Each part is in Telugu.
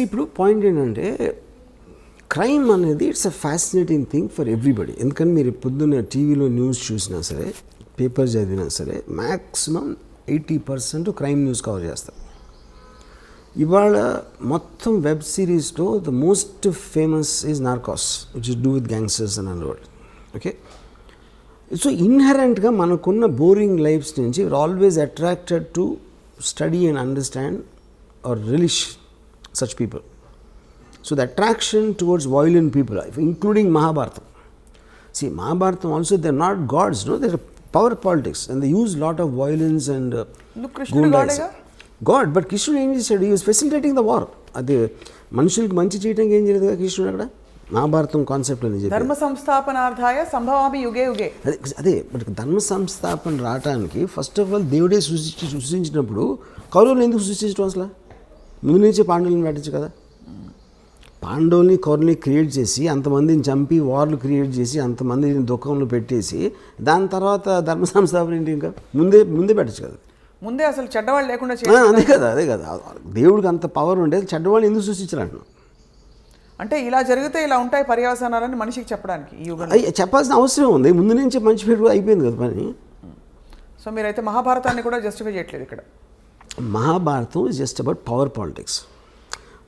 ఇప్పుడు పాయింట్ ఏంటంటే క్రైమ్ అనేది it's a fascinating thing for everybody. ఎందుకంటే మీరు పొద్దున్న టీవీలో న్యూస్ చూసినా సరే, పేపర్ చదివినా సరే, మ్యాక్సిమం 80% క్రైమ్ న్యూస్ కవర్ చేస్తారు. ఇవాళ మొత్తం వెబ్ సిరీస్లో the most famous is Narcos, which is do with gangsters and underworld. Okay, so ఇన్హెరెంట్గా మనకున్న బోరింగ్ లైఫ్స్ నుంచి we are always attracted to study and understand or relish such people. So the attraction towards violent people, including Mahabharata. See, Mahabharata also, they're not gods, no, they're power politics, and they use lot of violence and God, but Krishna ఏం చేశాడు? He was facilitating the war. అదే మనుషులకి మంచి చేయడానికి ఏం చేయలేదు కృష్ణుడు అక్కడ. మహాభారతం కాన్సెప్ట్ అని చెప్పి ధర్మ సంస్థాపనార్థాయ సంభవామి యుగే యుగే. అదే బట్ ధర్మ సంస్థాపన రావటానికి ఫస్ట్ ఆఫ్ ఆల్ దేవుడే సృష్టించినప్పుడు కౌరవులు ఎందుకు సృష్టించడం అసలు? ముందు నుంచే పాండవులను పెట్టచ్చు కదా. పాండవుల్ని కౌరవుల్ని క్రియేట్ చేసి అంతమందిని చంపి వార్లు క్రియేట్ చేసి అంతమందిని దుఃఖంలో పెట్టేసి దాని తర్వాత ధర్మ సంస్థాపన ఏంటి? ఇంకా ముందే పెట్టచ్చు కదా. ముందే అసలు చెడ్డవాళ్ళు లేకుండా అదే కదా దేవుడికి అంత పవర్ ఉండేది. చెడ్డవాళ్ళు ఎందుకు సృష్టించాలంటున్నాను అంటే ఇలా జరిగితే ఇలా ఉంటాయి పర్యవసానాలని మనిషికి చెప్పడానికి చెప్పాల్సిన అవసరం ఉంది. ముందు నుంచి మంచి పేరు అయిపోయింది కదా పని. సో మీరైతే మహాభారతాన్ని కూడా జస్టిఫై చేయట్లేదు ఇక్కడ. Mahabharatam is just about power politics.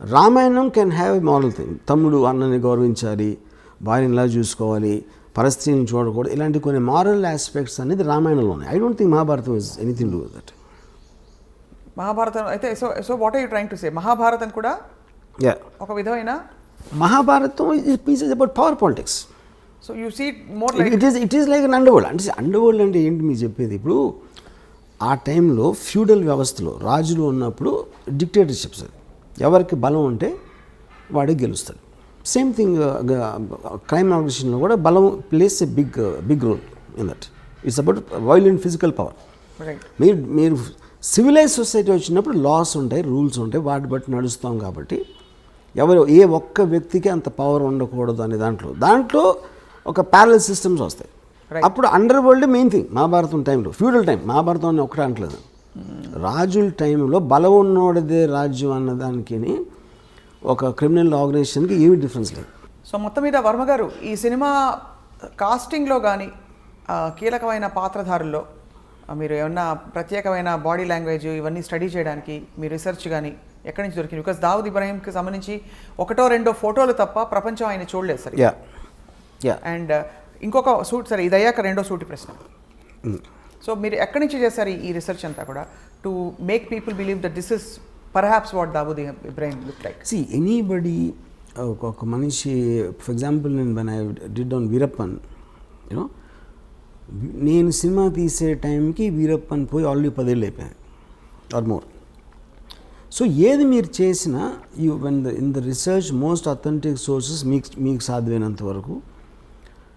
Ramayanam can have a moral thing. తమ్ముడు అన్నని గౌరవించాలి, భార్యని ఇలా చూసుకోవాలి, పరిస్థితిని చూడకూడదు, ఇలాంటి కొన్ని మారల్ ఆస్పెక్ట్స్ అనేది రామాయణంలో ఉన్నాయి. I don't think Mahabharata is anything to with that. Mahabharata అయితే so what are you trying to say? Mahabharata కూడా ఒక విధమైన Mahabharata is about power politics. So you see more like it is like an underworld. అంటే అండర్వరల్డ్ అంటే ఏంటి మీకు చెప్పేది? ఇప్పుడు ఆ టైంలో ఫ్యూడల్ వ్యవస్థలో రాజులు ఉన్నప్పుడు డిక్టేటర్షిప్స్, ఎవరికి బలం ఉంటే వాడే గెలుస్తాడు. సేమ్ థింగ్ క్రైమ్ ఆర్గనైజేషన్లో కూడా బలం plays a big role in that. It's about violent physical power. మీరు సివిలైజ్ సొసైటీ వచ్చినప్పుడు లాస్ ఉంటాయి, రూల్స్ ఉంటాయి, వాటి బట్టి నడుస్తాం. కాబట్టి ఏ ఒక్క వ్యక్తికి అంత పవర్ ఉండకూడదు అనే దాంట్లో ఒక ప్యారలల్ సిస్టమ్స్ వస్తాయి. అప్పుడు under world main thing. Mahabharatam టైంలో ఫ్యూడల్ టైం, మహాభారతం అని ఒకటే అంటలేదు. రాజుల టైంలో బలం ఉన్నోడిదే రాజ్యం అన్నదానికి ఒక క్రిమినల్ ఆర్గనైజేషన్కి ఏమి డిఫరెన్స్ లేదు. సో మొత్తం మీద వర్మ గారు ఈ సినిమా కాస్టింగ్లో కానీ కీలకమైన పాత్రధారుల్లో మీరు ఏమన్నా ప్రత్యేకమైన బాడీ లాంగ్వేజ్ ఇవన్నీ స్టడీ చేయడానికి మీ రీసెర్చ్ కానీ ఎక్కడి నుంచి దొరికింది? బికాస్ దావుద్ ఇబ్రాహీంకి సంబంధించి ఒకటో రెండో ఫోటోలు తప్ప ప్రపంచం ఆయన చూడలేదు సార్. అండ్ ఇంకొక సూట్ సరే, ఇది అయ్యాక రెండో సూటి ప్రశ్న. సో మీరు ఎక్కడి నుంచి చేశారు ఈ రీసెర్చ్ అంతా కూడా to make people believe that this is perhaps what Dawood Ibrahim look like? See anybody, ఒక మనిషి ఫర్ ఎగ్జాంపుల్ నేను when I did on Veerappan, you know, నేను సినిమా తీసే టైంకి వీరప్పన్ పోయి ఆల్రెడీ 10 ఏళ్ళు అయిపోయాయి ఆర్ మోర్. సో ఏది మీరు చేసినా in the research most authentic sources మీకు సాధ్యమైనంత వరకు.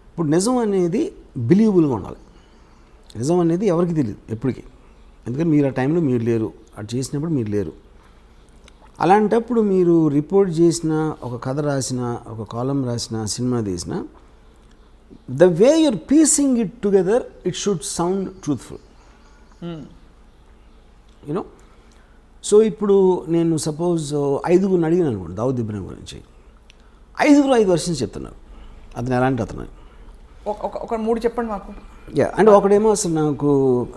ఇప్పుడు నిజం అనేది బిలీవబుల్గా ఉండాలి. నిజం అనేది ఎవరికి తెలియదు ఎప్పటికీ, ఎందుకంటే మీరు ఆ టైంలో మీరు లేరు, అది చేసినప్పుడు మీరు లేరు. అలాంటప్పుడు మీరు రిపోర్ట్ చేసిన, ఒక కథ రాసిన, ఒక కాలం రాసిన, సినిమా తీసిన, the way your piecing it together it should sound truthful, you know. So ఇప్పుడు నేను సపోజ్ 5 అడిగినాను అనుకోండి దావుద్ ఇబ్రాహీం గురించి, 5 వర్షన్స్ చెప్తున్నారు అతను ఎలాంటి అతను. ఒక 3 చెప్పండి మాకు. అంటే ఒకడేమో అసలు నాకు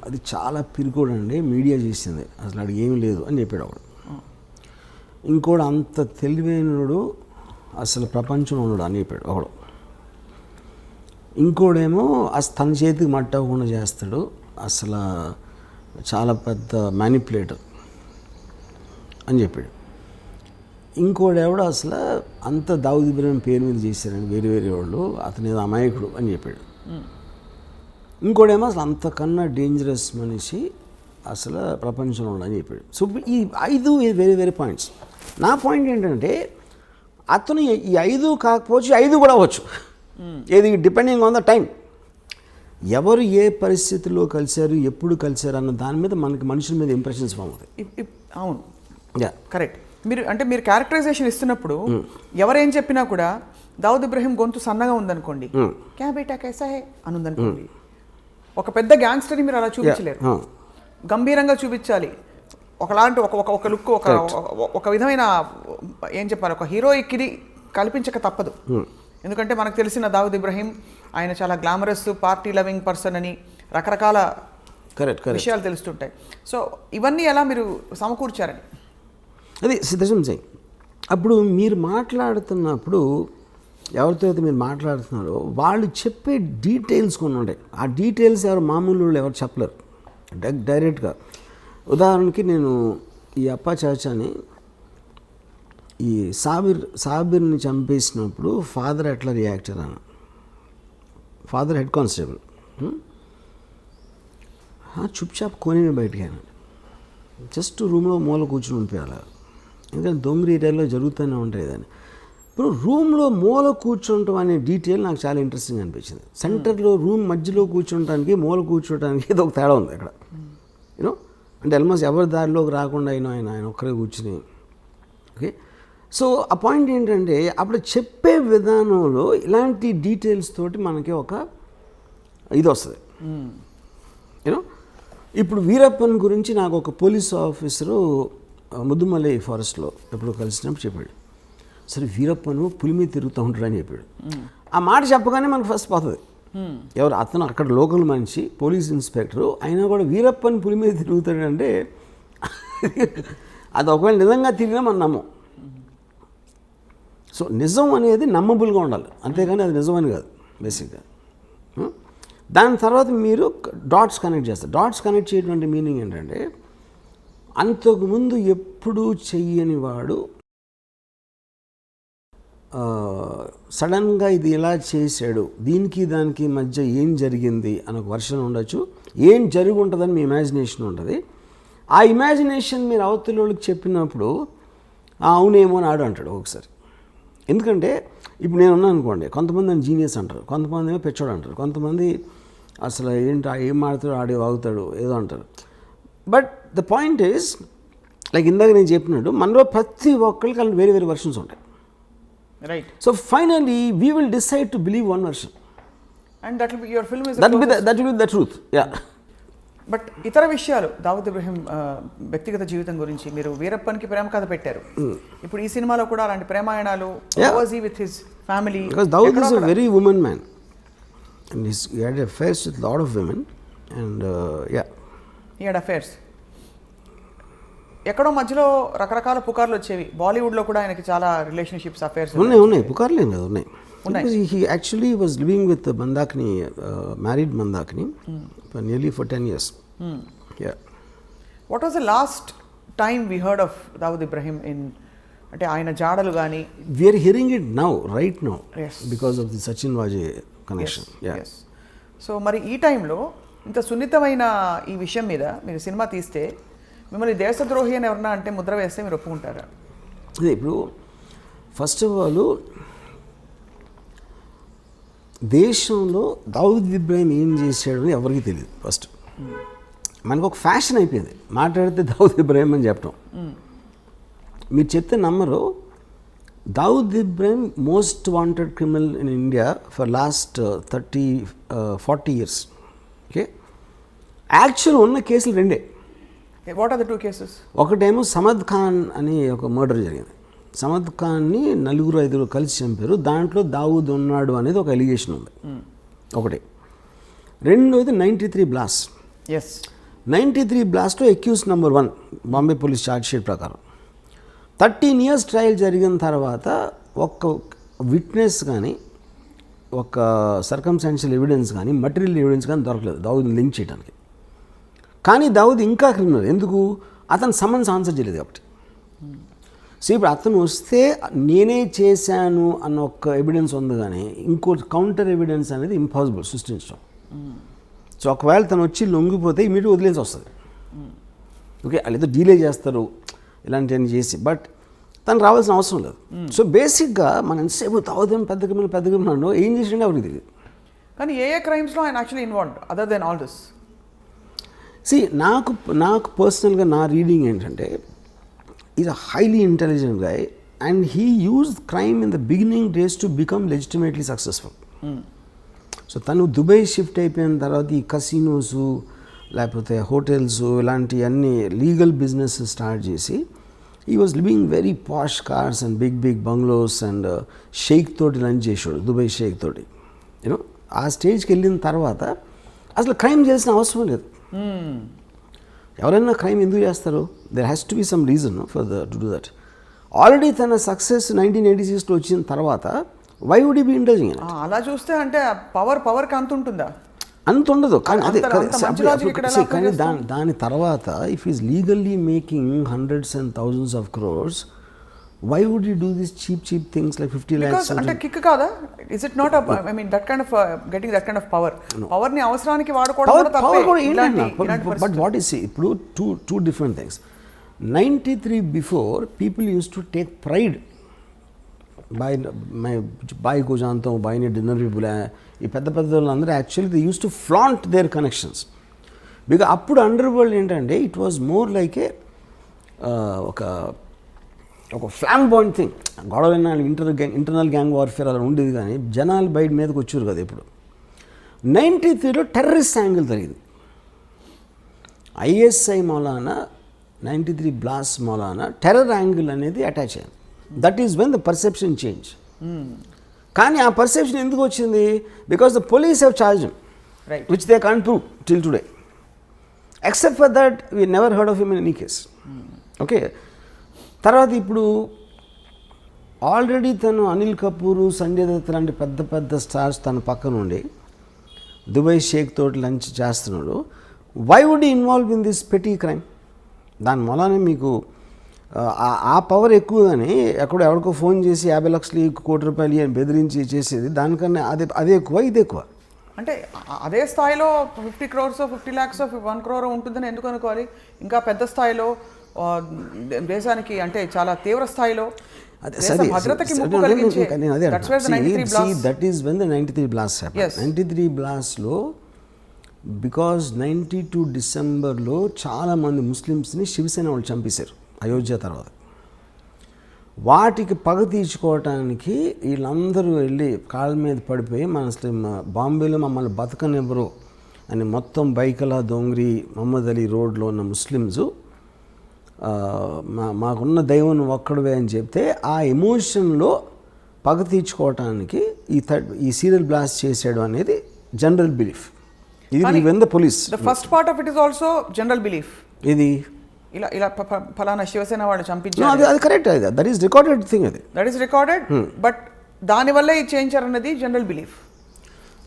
అది చాలా పిరికోడండి, మీడియా చేసింది, అసలు అది ఏమీ లేదు అని చెప్పాడు ఒకడు. ఇంకోడు అంత తెలివైనడు అసలు ప్రపంచంలో ఉన్నాడు అని చెప్పాడు ఒకడు. ఇంకోడేమో అసలు తన చేతికి మట్టకుండా చేస్తాడు, అసలు చాలా పెద్ద మ్యానిపులేటర్ అని చెప్పాడు. ఇంకోడెవడో అసలు అంత దావుద్ ఇబ్రాహీం పేరు మీద చేశారని వేరే వాళ్ళు, అతని ఏదో అమాయకుడు అని చెప్పాడు. ఇంకోడేమో అసలు అంతకన్నా డేంజరస్ మనిషి అసలు ప్రపంచంలో అని చెప్పాడు. సో ఈ 5 వేరే పాయింట్స్. నా పాయింట్ ఏంటంటే అతను ఈ 5 కాకపోవచ్చు, 5 కూడా అవ్వచ్చు. ఏది డిపెండింగ్ ఆన్ ద టైం, ఎవరు ఏ పరిస్థితిలో కలిశారు, ఎప్పుడు కలిశారు అన్న దాని మీద మనకి మనుషుల మీద ఇంప్రెషన్స్ ఫామ్ అవుతాయి. అవును, కరెక్ట్. మీరు క్యారెక్టరైజేషన్ ఇస్తున్నప్పుడు ఎవరేం చెప్పినా కూడా దావుద్ ఇబ్రాహీం గొంతు సన్నగా ఉందనుకోండి, క్యా బేటా కైసా హై అని ఉందనుకోండి, ఒక పెద్ద గ్యాంగ్స్టర్ని మీరు అలా చూపించలేరు, గంభీరంగా చూపించాలి, ఒకలాంటి ఒక ఒక ఒక లుక్ ఒక విధమైన ఏం చెప్పాలి, ఒక హీరోయిక్కి కల్పించక తప్పదు. ఎందుకంటే మనకు తెలిసిన దావుద్ ఇబ్రహీం ఆయన చాలా గ్లామరస్ పార్టీ లవింగ్ పర్సన్ అని రకరకాల విషయాలు తెలుస్తుంటాయి. సో ఇవన్నీ ఎలా మీరు సమకూర్చారని? అది సిద్ధం చేయి. అప్పుడు మీరు మాట్లాడుతున్నప్పుడు ఎవరితో అయితే మీరు మాట్లాడుతున్నారో వాళ్ళు చెప్పే డీటెయిల్స్ కొన్ని ఉంటాయి. ఆ డీటెయిల్స్ ఎవరు మామూలు వాళ్ళు ఎవరు చెప్పలేరు డైరెక్ట్గా. ఉదాహరణకి నేను ఈ అప్పా చాచాని ఈ సాబిర్ని చంపేసినప్పుడు ఫాదర్ ఎట్లా రియాక్ట్ అయ్యాను. ఫాదర్ హెడ్ కానిస్టేబుల్ చుప్చాప్ కోనే బయటికి జస్ట్ రూమ్లో మూల కూర్చుని ఉండిపోయాలి. ఎందుకంటే దొంగ ఏరియాలో జరుగుతూనే ఉంటాయి దాన్ని. ఇప్పుడు రూమ్లో మూల కూర్చుంటాం అనే డీటెయిల్ నాకు చాలా ఇంట్రెస్టింగ్ అనిపించింది. సెంటర్లో రూమ్ మధ్యలో కూర్చుంటానికి మూల కూర్చోటానికి ఏదో ఒక తేడా ఉంది అక్కడ. యూనో అంటే ఆల్మోస్ట్ ఎవరి దారిలోకి రాకుండా ఆయన ఒక్కరే కూర్చుని. ఓకే, సో ఆ పాయింట్ ఏంటంటే అప్పుడు చెప్పే విధానంలో ఇలాంటి డీటెయిల్స్ తోటి మనకి ఒక ఇది వస్తుంది. యూనో ఇప్పుడు వీరప్పన్ గురించి నాకు ఒక పోలీస్ ఆఫీసరు ముద్దుమలై ఫారెస్ట్లో ఎప్పుడు కలిసినప్పుడు చెప్పాడు, సరే వీరప్పను పులి మీద తిరుగుతూ ఉంటాడు అని చెప్పాడు. ఆ మాట చెప్పగానే మనకు ఫస్ట్ పోతుంది. ఎవరు అతను అక్కడ లోకల్ మనిషి పోలీస్ ఇన్స్పెక్టరు అయినా కూడా వీరప్పని పులి మీద తిరుగుతాడంటే అది ఒకవేళ నిజంగా తిరిగినా మనం నమ్మం. సో నిజం అనేది నమ్మబుల్గా ఉండాలి, అంతేగాని అది నిజమని కాదు బేసిక్గా. దాని తర్వాత మీరు డాట్స్ కనెక్ట్ చేస్తారు. డాట్స్ కనెక్ట్ చేయటువంటి మీనింగ్ ఏంటంటే అంతకుముందు ఎప్పుడూ చెయ్యని వాడు సడన్గా ఇది ఎలా చేశాడు, దీనికి దానికి మధ్య ఏం జరిగింది అని ఒక వర్షన్ ఉండొచ్చు. ఏం జరిగి ఉంటుందని మీ ఇమాజినేషన్ ఉంటుంది. ఆ ఇమాజినేషన్ మీరు అవతల వాళ్ళకి చెప్పినప్పుడు అవునేమో అని అంటాడు ఒకసారి. ఎందుకంటే ఇప్పుడు నేను ఉన్నాను అనుకోండి, కొంతమంది అని జీనియస్ అంటారు, కొంతమంది ఏమో పెచ్చోడు అంటారు, కొంతమంది అసలు ఏంటి ఏం ఆడుతాడు ఆడి వాగుతాడు ఏదో అంటారు. But the point is like ఇందాక నేను చెప్పినట్టు మనలో ప్రతి ఒక్కరికి అలా వేరే వేరే వర్షన్స్ ఉంటాయి. Right. So finally, we will decide to believe one version. And that will be your film is that will be the truth. Yeah. But ఇతర విషయాలు దావుద్ ఇబ్రహీం వ్యక్తిగత జీవితం గురించి మీరు వీరప్పన్కి ప్రేమ కథ పెట్టారు. ఇప్పుడు ఈ సినిమాలో కూడా అలాంటి ప్రేమాయణాలు with his family. Because Dawood is a very woman man. And he had affairs with a lot of women. And yeah. He had affairs. ఎక్కడో మధ్యలో రకరకాల పుకార్లు వచ్చేవి. బాలీవుడ్లో కూడా ఆయనకి చాలా రిలేషన్షిప్స్ అఫేర్స్ ఉన్నాయి. పుకార్లు ఏం కదా ఉన్నాయి. He actually was living with Mandakini, married Mandakini for nearly 10 years. Yeah. What was the last time we heard of Dawood Ibrahim in అంటే ఆయన జాడలు కానీ? We are hearing it now, right now. Yes. Because of the Sachin Vajay connection. Yes. Yeah. Yes. So మరి ఈ టైంలో ఇంత సున్నితమైన ఈ విషయం మీద మీరు సినిమా తీస్తే మిమ్మల్ని దేశద్రోహి అని ఎవరన్నా అంటే ముద్ర వేస్తే మీరు ఒప్పుకుంటారా? అదే ఇప్పుడు ఫస్ట్ ఆఫ్ ఆల్ దేశంలో దావుద్ ఇబ్రాహిం ఏం చేశాడు అని ఎవరికి తెలియదు. ఫస్ట్ మనకు ఒక ఫ్యాషన్ అయిపోయింది మాట్లాడితే దావుద్ ఇబ్రాహిం అని చెప్పడం. మీరు చెప్తే నమ్మరు, Dawood Ibrahim most wanted criminal in India for last 30-40 years. Okay, actual ఉన్న కేసులు రెండే. What are the two cases? ఒకటేమో సమద్ ఖాన్ అని ఒక మర్డర్ జరిగింది. సమద్ ఖాన్ని 4-5 కలిసి చంపారు. దాంట్లో దావూద్ ఉన్నాడు అనేది ఒక ఎలిగేషన్ ఉంది ఒకటి. రెండోది 93 బ్లాస్ట్. ఎస్, 93 బ్లాస్ట్లో accused number 1 Bombay police charge sheet ప్రకారం 13 years ట్రయల్ జరిగిన తర్వాత ఒక్క విట్నెస్ కానీ ఒక సర్కమ్స్టాన్షియల్ ఎవిడెన్స్ కానీ మటీరియల్ ఎవిడెన్స్ కానీ దొరకలేదు దావూద్ని లింక్ చేయడానికి. కానీ దావూద్ ఇంకా క్రిమినల్. ఎందుకు? అతను సమన్స్ ఆన్సర్ చేయలేదు కాబట్టి. సో ఇప్పుడు అతను వస్తే నేనే చేశాను అన్న ఒక ఎవిడెన్స్ ఉంది, కానీ ఇంకో కౌంటర్ ఎవిడెన్స్ అనేది ఇంపాసిబుల్ సృష్టించడం. సో ఒకవేళ తను వచ్చి లొంగిపోతే ఇమీడియట్ వదిలేసి వస్తుంది. ఓకే, వాళ్ళు ఏదో డీలే చేస్తారు ఇలాంటివన్నీ చేసి, బట్ తను రావాల్సిన అవసరం లేదు. సో బేసిక్గా మనం ఎంతసేపు దావూద్ పెద్ద క్రిమినల్ ఏం చేసిండే ఎవరికి తెలియదు. కానీ ఏ క్రైమ్స్లో ఆయన actually involved other than all this? See నాకు పర్సనల్గా నా రీడింగ్ ఏంటంటే is a highly intelligent guy and he used crime in the beginning days to become legitimately successful. So తను దుబాయ్ షిఫ్ట్ అయిపోయిన తర్వాత ఈ కసినోసు లేకపోతే హోటల్స్ ఇలాంటివన్నీ లీగల్ బిజినెస్ స్టార్ట్ చేసి ఈ was living very posh cars and big bungalows and sheikh తోటి లంచ్ చేసాడు, దుబాయ్ షేక్ తోటి. యూనో ఆ స్టేజ్కి వెళ్ళిన తర్వాత అసలు క్రైమ్ చేయాల్సిన అవసరం లేదు. ఎవరైనా క్రైమ్ ఎందుకు చేస్తారు? There has to be some reason for to do that. Already తన సక్సెస్ 1986లో వచ్చిన తర్వాత why would be indulging in it? అలా చూస్తే అంటే పవర్కి అంత ఉంటుందా? అంత ఉండదు. కానీ అదే కానీ దాని తర్వాత if is legally making hundreds and thousands of crores, why would you do these cheap things like 50 lakhs? అంటే కిక్ కాదా? Is it not I mean that kind of getting that kind of power? Power ని అవసరానికి వాడుకోవడం కూడా తప్పే. But what is ఇప్పుడు two different things. 93 before people used to take pride boy को जानता हूँ, బాయ్ని డిన్నర్ भी बुलाया. ఈ పెద్ద వాళ్ళందరూ actually they use to flaunt their connections. Because అప్పుడు అండర్ వరల్డ్ ఏంటంటే it was more like a ఒక ఫ్లాంబాయింట్ థింగ్. గొడవైనా ఇంటర్నల్ గ్యాంగ్ వార్ఫేర్ అలా ఉండేది, కానీ జనాలు బయట మీదకి వచ్చారు కదా. ఇప్పుడు 93లో టెర్రరిస్ట్ యాంగిల్ జరిగింది. ISI Maulana 93 blast Maulana terror angle అనేది అటాచ్ అయ్యింది. That is when the perception change. కానీ ఆ పర్సెప్షన్ ఎందుకు వచ్చింది? Because the police have charge which they can't prove till today. Except for that we never heard of him in any case. Okay, తర్వాత ఇప్పుడు ఆల్రెడీ తను అనిల్ కపూర్, సంజయ్ దత్ లాంటి పెద్ద స్టార్స్ తన పక్కన ఉండి దుబాయ్ షేక్ తోటి లంచ్ చేస్తున్నాడు. Why would involve in this petty crime? దాని మూలానే మీకు ఆ పవర్ ఎక్కువ. కానీ ఎవరికో ఫోన్ చేసి 50 లక్షలు 1 కోటి రూపాయలు అని బెదిరించి చేసేది దానికన్నా అదే ఎక్కువ, ఇది ఎక్కువ. అంటే అదే స్థాయిలో 50 crores 50 lakhs 1 crore ఉంటుందని ఎందుకు అనుకోవాలి? ఇంకా పెద్ద స్థాయిలో దేశానికి అంటే చాలా తీవ్ర స్థాయిలో భద్రతకి ముప్పు కలిగించే. That is when the 93 blast happened. 93 బ్లాస్ట్లో బికాజ్ 92 డిసెంబర్లో చాలామంది ముస్లిమ్స్ని శివసేన వాళ్ళు చంపేశారు అయోధ్య తర్వాత. వాటికి పగ తీర్చుకోవటానికి వీళ్ళందరూ వెళ్ళి కాళ్ళ మీద పడిపోయి బాంబేలో మమ్మల్ని బతకనివ్వరు అని మొత్తం బైకలా దొంగరి మహమ్మద్ అలీ రోడ్లో ఉన్న ముస్లిమ్స్ మాకున్న దైవం ఒక్కడవే అని చెప్తే ఆ ఎమోషన్లో పగ తీర్చుకోవటానికి ఈ సీరియల్ బ్లాస్ట్ చేసాడు అనేది జనరల్ బిలీఫ్. ఇది when the police the first part of it is also general belief. ఇది ఇలా ఫలానా శివసేన వాళ్ళు చంపించారు, అది correct. That is recorded thing. That is recorded. But దానివల్లే ఇది చేయించారు అన్నది general belief.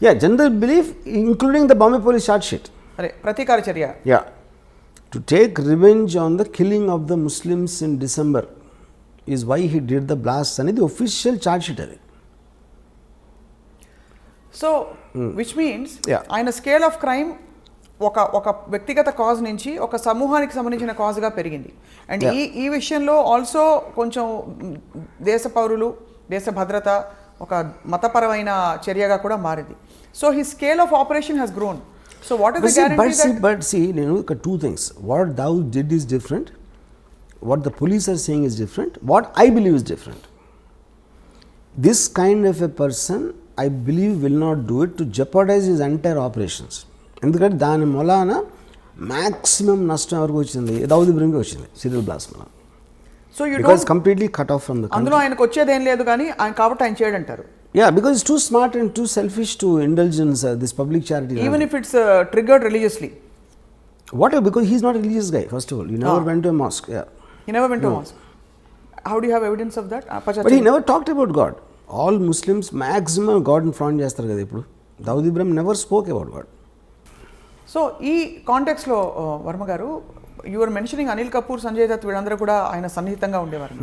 Yeah, general belief including the Bombay police charge sheet. అరే ప్రతీకార చర్య. Yeah, to take revenge on the killing of the Muslims in December is why he did the blast అనేది ఒఫిషియల్ చార్జ్ షీట్ అది. సో విచ్ మీన్స్ ఆయన స్కేల్ ఆఫ్ క్రైమ్ ఒక వ్యక్తిగత కాజ్ నుంచి ఒక సమూహానికి సంబంధించిన కాజ్గా పెరిగింది. అండ్ ఈ విషయంలో ఆల్సో కొంచెం దేశ పౌరులు, దేశ భద్రత, ఒక మతపరమైన చర్యగా కూడా మారింది. So he scale of operation has grown. So what is the guarantee that... But see, two things. What thou did is different. What the police are saying is different. What I believe is different. This kind of a person, I believe, will not do it to jeopardize his entire operations. ఎందుకంటే దాని మూలాన మ్యాక్సిమం నష్టం ఎవరికి వచ్చింది? దావుద్ ఇబ్రహీంకి వచ్చింది సీరియల్ బ్లాస్ట్ మూలాన. So you don't completely cut off from the అందులో ఆయనకు వచ్చేదేం లేదు, కానీ ఆయన కాబట్టి ఆయన చేయడంటారు. Yeah, because it's too smart and too selfish to indulge in this public charity. Even if it's triggered religiously. What? Because he's not a religious guy, first of all. He never went to a mosque. Yeah. He never went to a mosque. How do you have evidence of that? But he never talked about God. All Muslims maximum God in front చేస్తారు కదా ఇప్పుడు. Dawood Ibrahim never spoke about God. So ఈ కాంటెక్స్లో Varma garu, you are mentioning Anil Kapoor, Sanjay Dutt వీళ్ళందరూ కూడా ఆయన సన్నిహితంగా ఉండేవారు.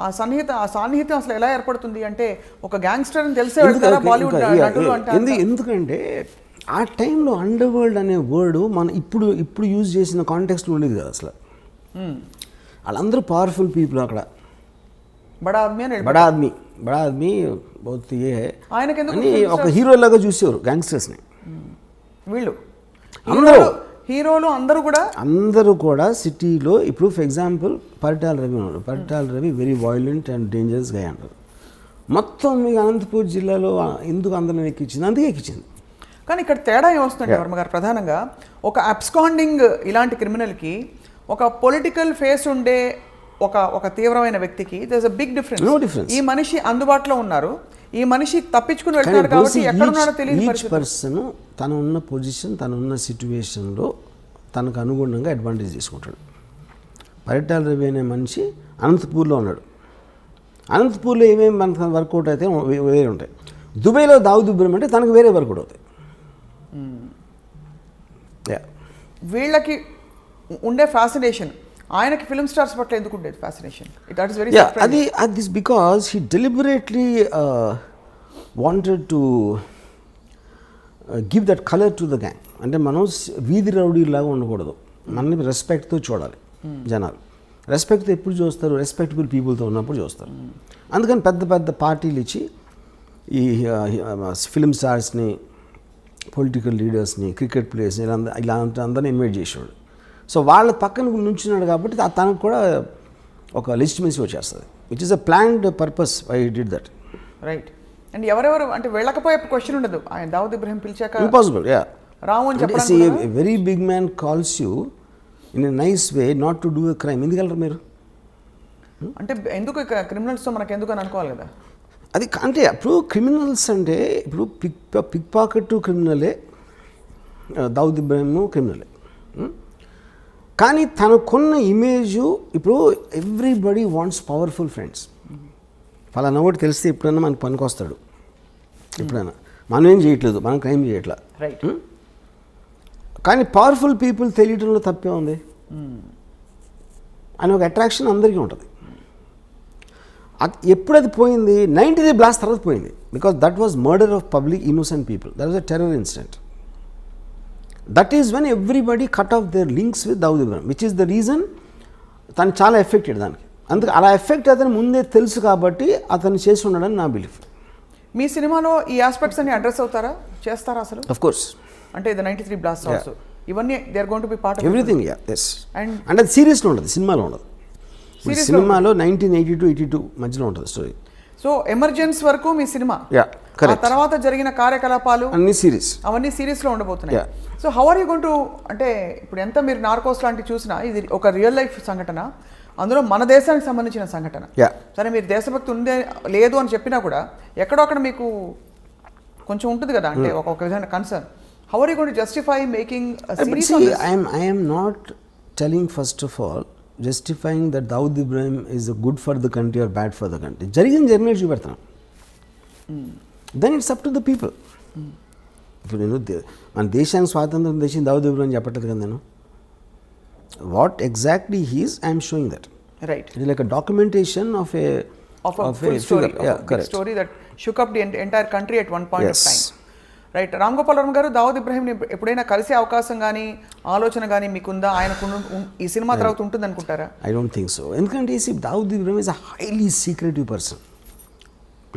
ఆ సాన్నిహిత్యం అసలు ఎలా ఏర్పడుతుంది అంటే ఒక గ్యాంగ్స్టర్ అని తెలిసే వెళ్తారా బాలీవుడ్ నటులు అంటే? ఎందుకంటే ఆ టైంలో అండర్ వరల్డ్ అనే వర్డ్ మన ఇప్పుడు యూజ్ చేసిన కాంటెక్స్ట్ ఉండేది కదా అసలు. వాళ్ళందరూ పవర్ఫుల్ పీపుల్ అక్కడ. బడా ఆద్మీ బహుత్ ఏ అని ఒక హీరో లాగా చూసేవారు గ్యాంగ్స్టర్స్ని. వీళ్ళు హీరోలు అందరూ కూడా సిటీలో ఇప్పుడు ఫర్ ఎగ్జాంపుల్ పరిటాల రవి ఉన్నారు. Paritala Ravi very violent and dangerous గా అంటారు. మొత్తం మీకు అనంతపూర్ జిల్లాలో ఎందుకు అందరం ఎక్కించింది? అందుకే ఎక్కించింది. కానీ ఇక్కడ తేడా ఏమొస్తుందంటే వర్మ గారు, ప్రధానంగా ఒక అబ్స్కాండింగ్ ఇలాంటి క్రిమినల్కి ఒక పొలిటికల్ ఫేస్ ఉండే ఒక తీవ్రమైన వ్యక్తికి there is a big difference. ఈ మనిషి అందుబాటులో ఉన్నారు, ఈ మనిషి తప్పించుకుని వెళ్తున్నారు కాబట్టి ఎక్కడున్నాడో తెలియని పరిస్థితి. పర్సన్ తను ఉన్న పొజిషన్, తను ఉన్న సిచ్యువేషన్లో తనకు అనుగుణంగా అడ్వాంటేజ్ తీసుకుంటాడు. పరిటాల రవి అనే మనిషి అనంతపూర్లో ఉన్నాడు. అనంతపూర్లో ఏమేమి మనకు వర్కౌట్ అయితే వేరే ఉంటాయి. దుబాయ్లో దావుద్ ఇబ్రహీం అంటే తనకు వేరే వర్కౌట్ అవుతాయి. వీళ్ళకి ఉండే ఫ్యాసినేషన్ ఆయనకి ఫిల్మ్ స్టార్స్ పట్ల ఎందుకు ఉండేది fascination? That is very this because he deliberately wanted to give that colour to the gang. అంటే మనం వీధి రౌడీలాగా ఉండకూడదు, మనని రెస్పెక్ట్తో చూడాలి. జనాలు రెస్పెక్ట్తో ఎప్పుడు చూస్తారు? రెస్పెక్టబుల్ పీపుల్తో ఉన్నప్పుడు చూస్తారు. అందుకని పెద్ద పెద్ద పార్టీలు ఇచ్చి ఈ ఫిల్మ్ స్టార్స్ని, పొలిటికల్ లీడర్స్ని, క్రికెట్ ప్లేయర్స్ని ఇలాంటి అందరినీ ఇన్వైట్ చేసేవాడు. సో వాళ్ళ పక్కన నుంచున్నాడు కాబట్టి తనకు కూడా ఒక లెజిటిమసీ వచ్చేస్తుంది, which is a planned purpose I did that. Right. And ఎవరెవరు అంటే వెళ్ళకపోయే క్వశ్చన్ ఉండదు. ఆయన దావుద్ ఇబ్రహీం పిలిచాక ఇంపాసిబుల్. రాము అని చెప్పడానికి very big man calls you in a nice way not to do a crime. ఎందుకెళ్ళరు మీరు? అంటే ఎందుకు క్రిమినల్స్తో మనకు ఎందుకు అని అనుకోవాలి కదా. అది అంటే ఇప్పుడు క్రిమినల్స్ అంటే ఇప్పుడు పిక్ పాకెట్ క్రిమినలే, దావుద్ ఇబ్రహీం క్రిమినలే. కానీ తనకున్న ఇమేజు ఇప్పుడు ఎవ్రీబడి వాంట్స్ పవర్ఫుల్ ఫ్రెండ్స్. ఫలానా ఒకటి తెలిస్తే ఎప్పుడైనా మనకు పనికొస్తాడు. ఎప్పుడైనా మనం ఏం చేయట్లేదు, మనం క్రైమ్ చేయట్లా. రైట్. కానీ పవర్ఫుల్ పీపుల్ తెలియటంలో తప్పే ఉంది అని ఒక అట్రాక్షన్ అందరికీ ఉంటుంది. ఎప్పుడది పోయింది? 93 బ్లాస్ట్ తర్వాత పోయింది. Because that was murder of public innocent people. That was a terror incident. That is when everybody cut of their links with Dawood Ibrahim, which is the reason తను చాలా ఎఫెక్టెడ్ దానికి. అందుకే అలా ఎఫెక్ట్ అతను ముందే తెలుసు కాబట్టి అతను చేసి ఉన్నాడని నా బిలీఫ్. మీ సినిమాలో ఈ ఆస్పెక్ట్స్ అన్ని అడ్రస్ అవుతారా, చేస్తారా అసలు? Of course. అంటే ది 93 బ్లాస్ట్ ఆల్సో ఇవన్నీ they are going to be part of everything. Yes. And అంటే అది సీరియస్లో ఉండదు, సినిమాలో ఉండదు. సినిమాలో 1982 మధ్యలో ఉంటుంది స్టోరీ. సో ఎమర్జెన్స్ వరకు మీ సినిమా, ఆ తర్వాత జరిగిన కార్యకలాపాలు అన్ని సిరీస్, అవన్నీ సిరీస్లో ఉండబోతున్నాయి. So how are you going to, అంటే ఇప్పుడు ఎంత మీరు నార్కోస్ లాంటివి చూసినా ఇది ఒక రియల్ లైఫ్ సంఘటన, అందులో మన దేశానికి సంబంధించిన సంఘటన. సరే మీరు దేశభక్తి ఉందే లేదు అని చెప్పినా కూడా ఎక్కడో అక్కడ మీకు కొంచెం ఉంటుంది కదా, అంటే ఒక విధమైన concern. How are you going to justify making series on this? I am not telling first of all justifying that Dawood Ibrahim is good for the country or bad for the country. జరిగిన జర్నల్ చూపెడతాను. Then it's up to the people. ఇప్పుడు నేను మన దేశానికి స్వాతంత్రం తెచ్చింది దావుద్ ఇబ్రహీం చెప్పట్లేదు కదా నేను. What exactly he's I'm showing that. Right. It like a documentation of a story that shook up the entire country at one point of time. Right. Ram Gopal Varma గారు, దావుద్ ఇబ్రహీంని ఎప్పుడైనా కలిసే అవకాశం కానీ ఆలోచన కానీ మీకుందా? ఆయనకు ఈ సినిమా తర్వాత ఉంటుంది అనుకుంటారా? I don't think so. ఎందుకంటే Dawood Ibrahim is a highly secretive person.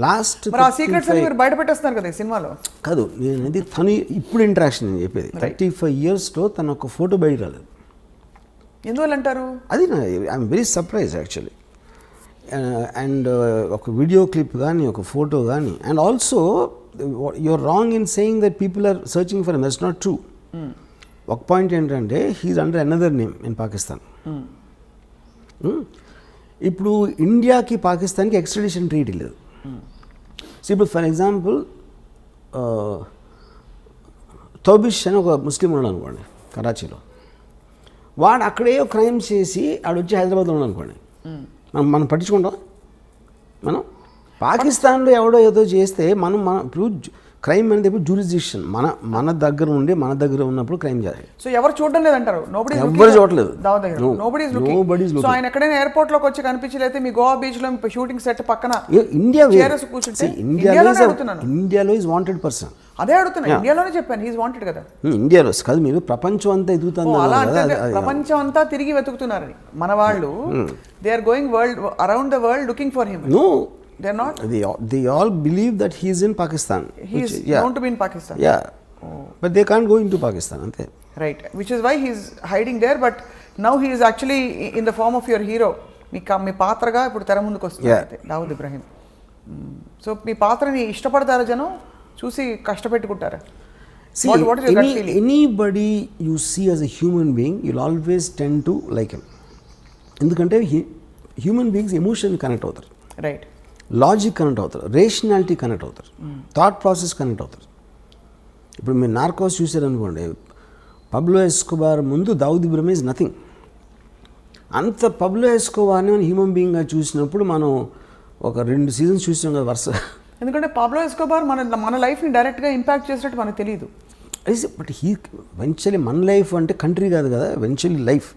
Last మరి ఆ సీక్రెట్స్ అన్ని మీరు బయట పెట్టేస్తున్నారు కదా ఈ సినిమాలో. కాదు, నేను తను ఇప్పుడు ఇంటరాక్షన్ నేను చెప్పేది 35 yearsలో తను ఒక ఫోటో బయట రాలేదు. ఎందువల్ల అంటారు? అది I'm very surprise actually. And ఒక వీడియో క్లిప్ కానీ ఒక ఫోటో కానీ. And also you're wrong in saying that people are searching for him. That's not true. ఒక పాయింట్ ఏంటంటే he's under another name in Pakistan. ఇప్పుడు ఇండియాకి పాకిస్తాన్కి ఎక్స్ట్రడిషన్ ట్రీటీ లేదు. సో ఇప్పుడు ఫర్ ఎగ్జాంపుల్ తోబిష్ అని ఒక ముస్లిం ఉన్నాడు అనుకోండి కరాచీలో, వాడు అక్కడే క్రైమ్ చేసి ఆడు వచ్చి హైదరాబాద్లో ఉన్నాడు అనుకోండి, మనం పట్టించుకుంటాం. మనం పాకిస్తాన్లో ఎవడో ఏదో చేస్తే మనం ఇప్పుడు క్రైమ్ అనేది ఇప్పుడు జ్యూరిస్డిక్షన్ మన దగ్గర ఉండి మన దగ్గర ఉన్నప్పుడు క్రైమ్ చేయాలి. సో ఎవరు చూడడం లేదంటారు? ఎవరు చూడలేదు. సో ఆయన ఎక్కడైనా ఎయిర్పోర్ట్ లోకి వచ్చి కనిపించలేతే మీ గోవా బీచ్ లో షూటింగ్ సెట్ పక్కన ఇండియాలో ఈజ్ వాంటెడ్ పర్సన్. అదే అడుగుతున్నా, ఇండియాలోనే చెప్పాను హీస్ వాంటెడ్ కదా. ఇండియాలో కాదు, మీరు ప్రపంచం అంతా ఎదుగుతుంది. ప్రపంచం అంతా తిరిగి వెతుకుతున్నారని మన వాళ్ళు. They are going world around the world looking for him. No, they're not. They all believe that he is in Pakistan. He is known to be in Pakistan. Yeah. But they can't go into Pakistan, ante. Right. Which is why he is hiding there. But now he is actually in the form of your hero. మీ పాత్రగా ఇప్పుడు తెర ముందుకు వస్తుంది దావుద్ ఇబ్రహీం. సో మీ పాత్రని ఇష్టపడతారా జనం? చూసి కష్టపెట్టుకుంటారా? See, what is your gut feeling? anybody you see as a human being, you'll always tend to like him. ఎందుకంటే హ్యూమన్ బీయింగ్స్ ఎమోషన్ కనెక్ట్ అవుతారు, రైట్, లాజిక్ కనెక్ట్ అవుతారు, రేషనాలిటీ కనెక్ట్ అవుతారు, థాట్ ప్రాసెస్ కనెక్ట్ అవుతారు. ఇప్పుడు మీరు నార్కోస్ చూసారనుకోండి, పబ్లో ఎస్కోబార్ ముందు దావుద్ ఇబ్రహీం ఈజ్ నథింగ్. అంత పబ్లో ఎస్కోబార్ని మనం హ్యూమన్ బీయింగ్గా చూసినప్పుడు మనం ఒక 2 సీజన్స్ చూసాం కదా వరుస. ఎందుకంటే పాబ్లో ఎస్కోబార్ మన లైఫ్ని డైరెక్ట్గా ఇంపాక్ట్ చేసినట్టు మనకు తెలియదు. బట్ వెంచువల్లీ మన లైఫ్ అంటే కంట్రీ కాదు కదా, eventually life.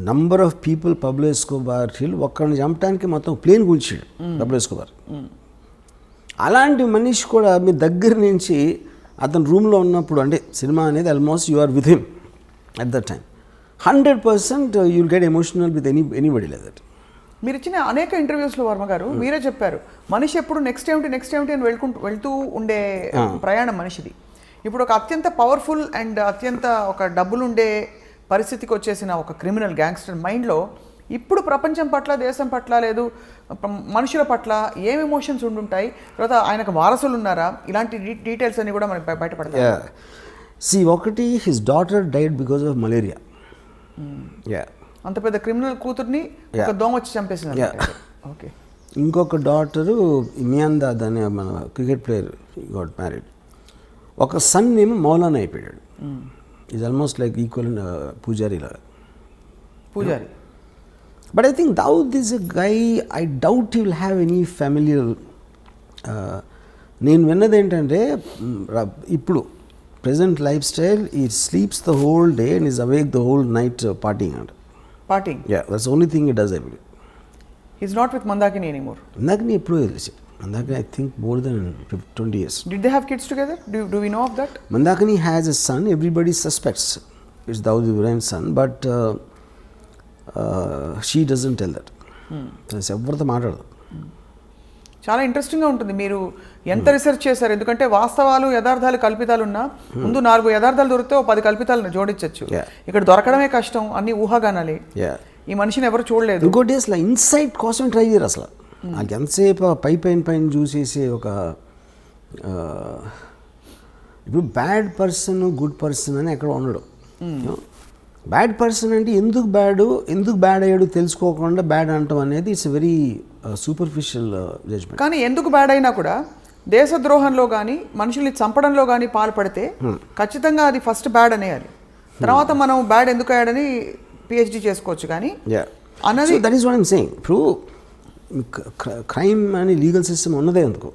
Number of people Pablo Escobar ఒక్కడిని చంపడానికి మొత్తం ప్లేన్ కూల్చాడు పబ్లో ఎస్కోబార్. అలాంటి మనిషి కూడా మీ దగ్గర నుంచి అతను రూమ్లో ఉన్నప్పుడు, అంటే సినిమా అనేది almost you are with him at that time, 100% you'll get emotional with anybody like that. మీరు ఇచ్చిన అనేక ఇంటర్వ్యూస్లో వర్మ గారు మీరే చెప్పారు, మనిషి ఎప్పుడు నెక్స్ట్ ఏమిటి అని వెళ్తూ ఉండే ప్రయాణం మనిషిది. ఇప్పుడు ఒక అత్యంత పవర్ఫుల్ అండ్ అత్యంత ఒక డబ్బులుండే పరిస్థితికి వచ్చేసిన ఒక క్రిమినల్ గ్యాంగ్స్టర్ మైండ్లో ఇప్పుడు ప్రపంచం పట్ల, దేశం పట్ల, లేదు మనుషుల పట్ల ఏం ఎమోషన్స్ ఉండుంటాయి, తర్వాత ఆయనకు వారసులు ఉన్నారా, ఇలాంటి డీటెయిల్స్ అన్ని కూడా మనకి బయటపడతాయి. ఒకటి his daughter died because of malaria. అంత పెద్ద క్రిమినల్ కూతుర్ని ఒక దోమ వచ్చి చంపేసింది. ఓకే. ఇంకొక డాటరు మియాందాద్ అనే మన క్రికెట్ ప్లేయర్ గాట్ మ్యారీడ్. ఒక సన్ ఏమో మౌలానా అయిపోయాడు. Is almost like equal Pujari లాగా. Pujari. But I think Dawood is a guy, I doubt he will have any familiar. నేను విన్నది ఏంటంటే ఇప్పుడు present lifestyle, he sleeps the whole day and is awake the whole night partying. Yeah, that's the only thing he does, I believe. He's not with Mandakini anymore. Mandakini ఎప్పుడో తెలిసి. Mandakini I think more than 20 years. Did they have kids together? Do we know of that? Mandakini has a son. Everybody suspects it's Dawood Ibrahim's son, but she doesn't tell that. ఎవరితో మాట్లాడదు. చాలా ఇంట్రెస్టింగ్గా ఉంటుంది. మీరు ఎంత రీసెర్చ్ చేశారు? ఎందుకంటే వాస్తవాలు, యథార్థాలు, కల్పితాలు ఉన్నా ముందు 4 యథార్థాలు దొరికితే 10 కల్పితాలను జోడించవచ్చు. ఇక్కడ దొరకడమే కష్టం, అన్ని ఊహాగానాలే. ఈ మనిషిని ఎవరు చూడలేదు. ఇంకోటి అసలు ఇన్సైట్ కోసం ట్రై చేయరు అసలు. నాకు ఎంతసేపు పైన చూసేసి ఒక ఇప్పుడు బ్యాడ్ పర్సన్, గుడ్ పర్సన్ అని ఎక్కడ ఉండడు. బ్యాడ్ పర్సన్ అంటే ఎందుకు బ్యాడ్ అయ్యాడు తెలుసుకోకుండా బ్యాడ్ అంటాం అనేది ఇట్స్ వెరీ సూపర్ఫిషియల్ జడ్జ్మెంట్. కానీ ఎందుకు బ్యాడ్ అయినా కూడా దేశద్రోహంలో కానీ మనుషుల్ని చంపడంలో కానీ పాల్పడితే ఖచ్చితంగా అది ఫస్ట్ బ్యాడ్ అనేయాలి. తర్వాత మనం బ్యాడ్ ఎందుకు అయ్యాడని పిహెచ్డి చేసుకోవచ్చు. కానీ అన్నది that is what I'm saying. ఇప్పుడు క్రైమ్ అని లీగల్ సిస్టమ్ ఉన్నదే ఎందుకు,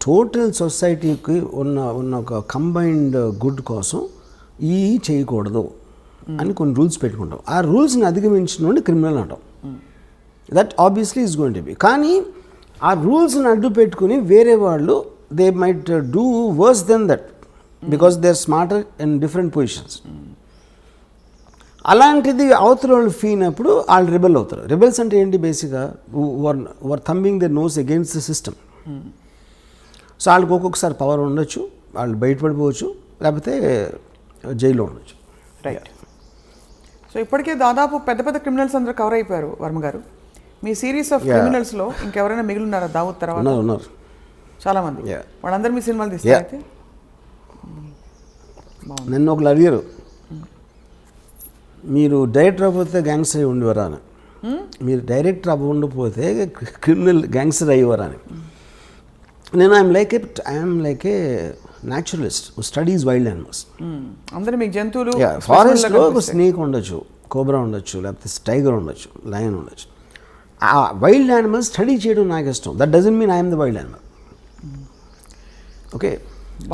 టోటల్ సొసైటీకి ఉన్న ఒక కంబైన్డ్ గుడ్ కోసం ఈ చేయకూడదు అని కొన్ని రూల్స్ పెట్టుకుంటాం. ఆ రూల్స్ని అధిగమించిన క్రిమినల్ అంటాం. That obviously is going to be. కానీ ఆ రూల్స్ని అడ్డు పెట్టుకుని వేరే వాళ్ళు they might do worse than that because they are smarter in different positions. అలాంటిది అవతల వాళ్ళు ఫీల్ అయినప్పుడు వాళ్ళు రిబెల్ అవుతారు. రిబెల్స్ అంటే ఏంటి? బేసిక్గా were thumbing the nose against the system. So వాళ్ళకి ఒక్కొక్కసారి పవర్ ఉండొచ్చు, వాళ్ళు బయటపడిపోవచ్చు, లేకపోతే జైల్లో ఉండొచ్చు. రైట్. సో ఇప్పటికే దాదాపు పెద్ద క్రిమినల్స్ అందరూ కవర్ అయిపోయారు వర్మ గారు. మీ సిరీస్ ఆఫ్ క్రిమినల్స్లో ఇంకెవరైనా మిగిలిన్నారా దావుద్ తర్వాత? ఉన్నారు చాలామంది. వాళ్ళందరూ మీ సినిమాలు తీస్తారైతే? నన్ను ఒకళ్ళు అడిగారు, మీరు డైరెక్టర్ అవ్వకపోతే గ్యాంగ్స్టర్ అయి ఉండేవారా అని. మీరు డైరెక్టర్ అవ్వకపోతే క్రిమినల్ గ్యాంగ్స్టర్ అయ్యేవారా అని. నేను I'm like A naturalist who studies wild animals. అందరూ మీకు జంతువులు, ఫారెస్ట్లో ఒక స్నేక్ ఉండొచ్చు, కోబ్రా ఉండొచ్చు, లేకపోతే టైగర్ ఉండొచ్చు, లయన్ ఉండొచ్చు. ఆ వైల్డ్ యానిమల్స్ స్టడీ చేయడం నాకు ఇష్టం. That doesn't mean I'm the wild animal. Okay.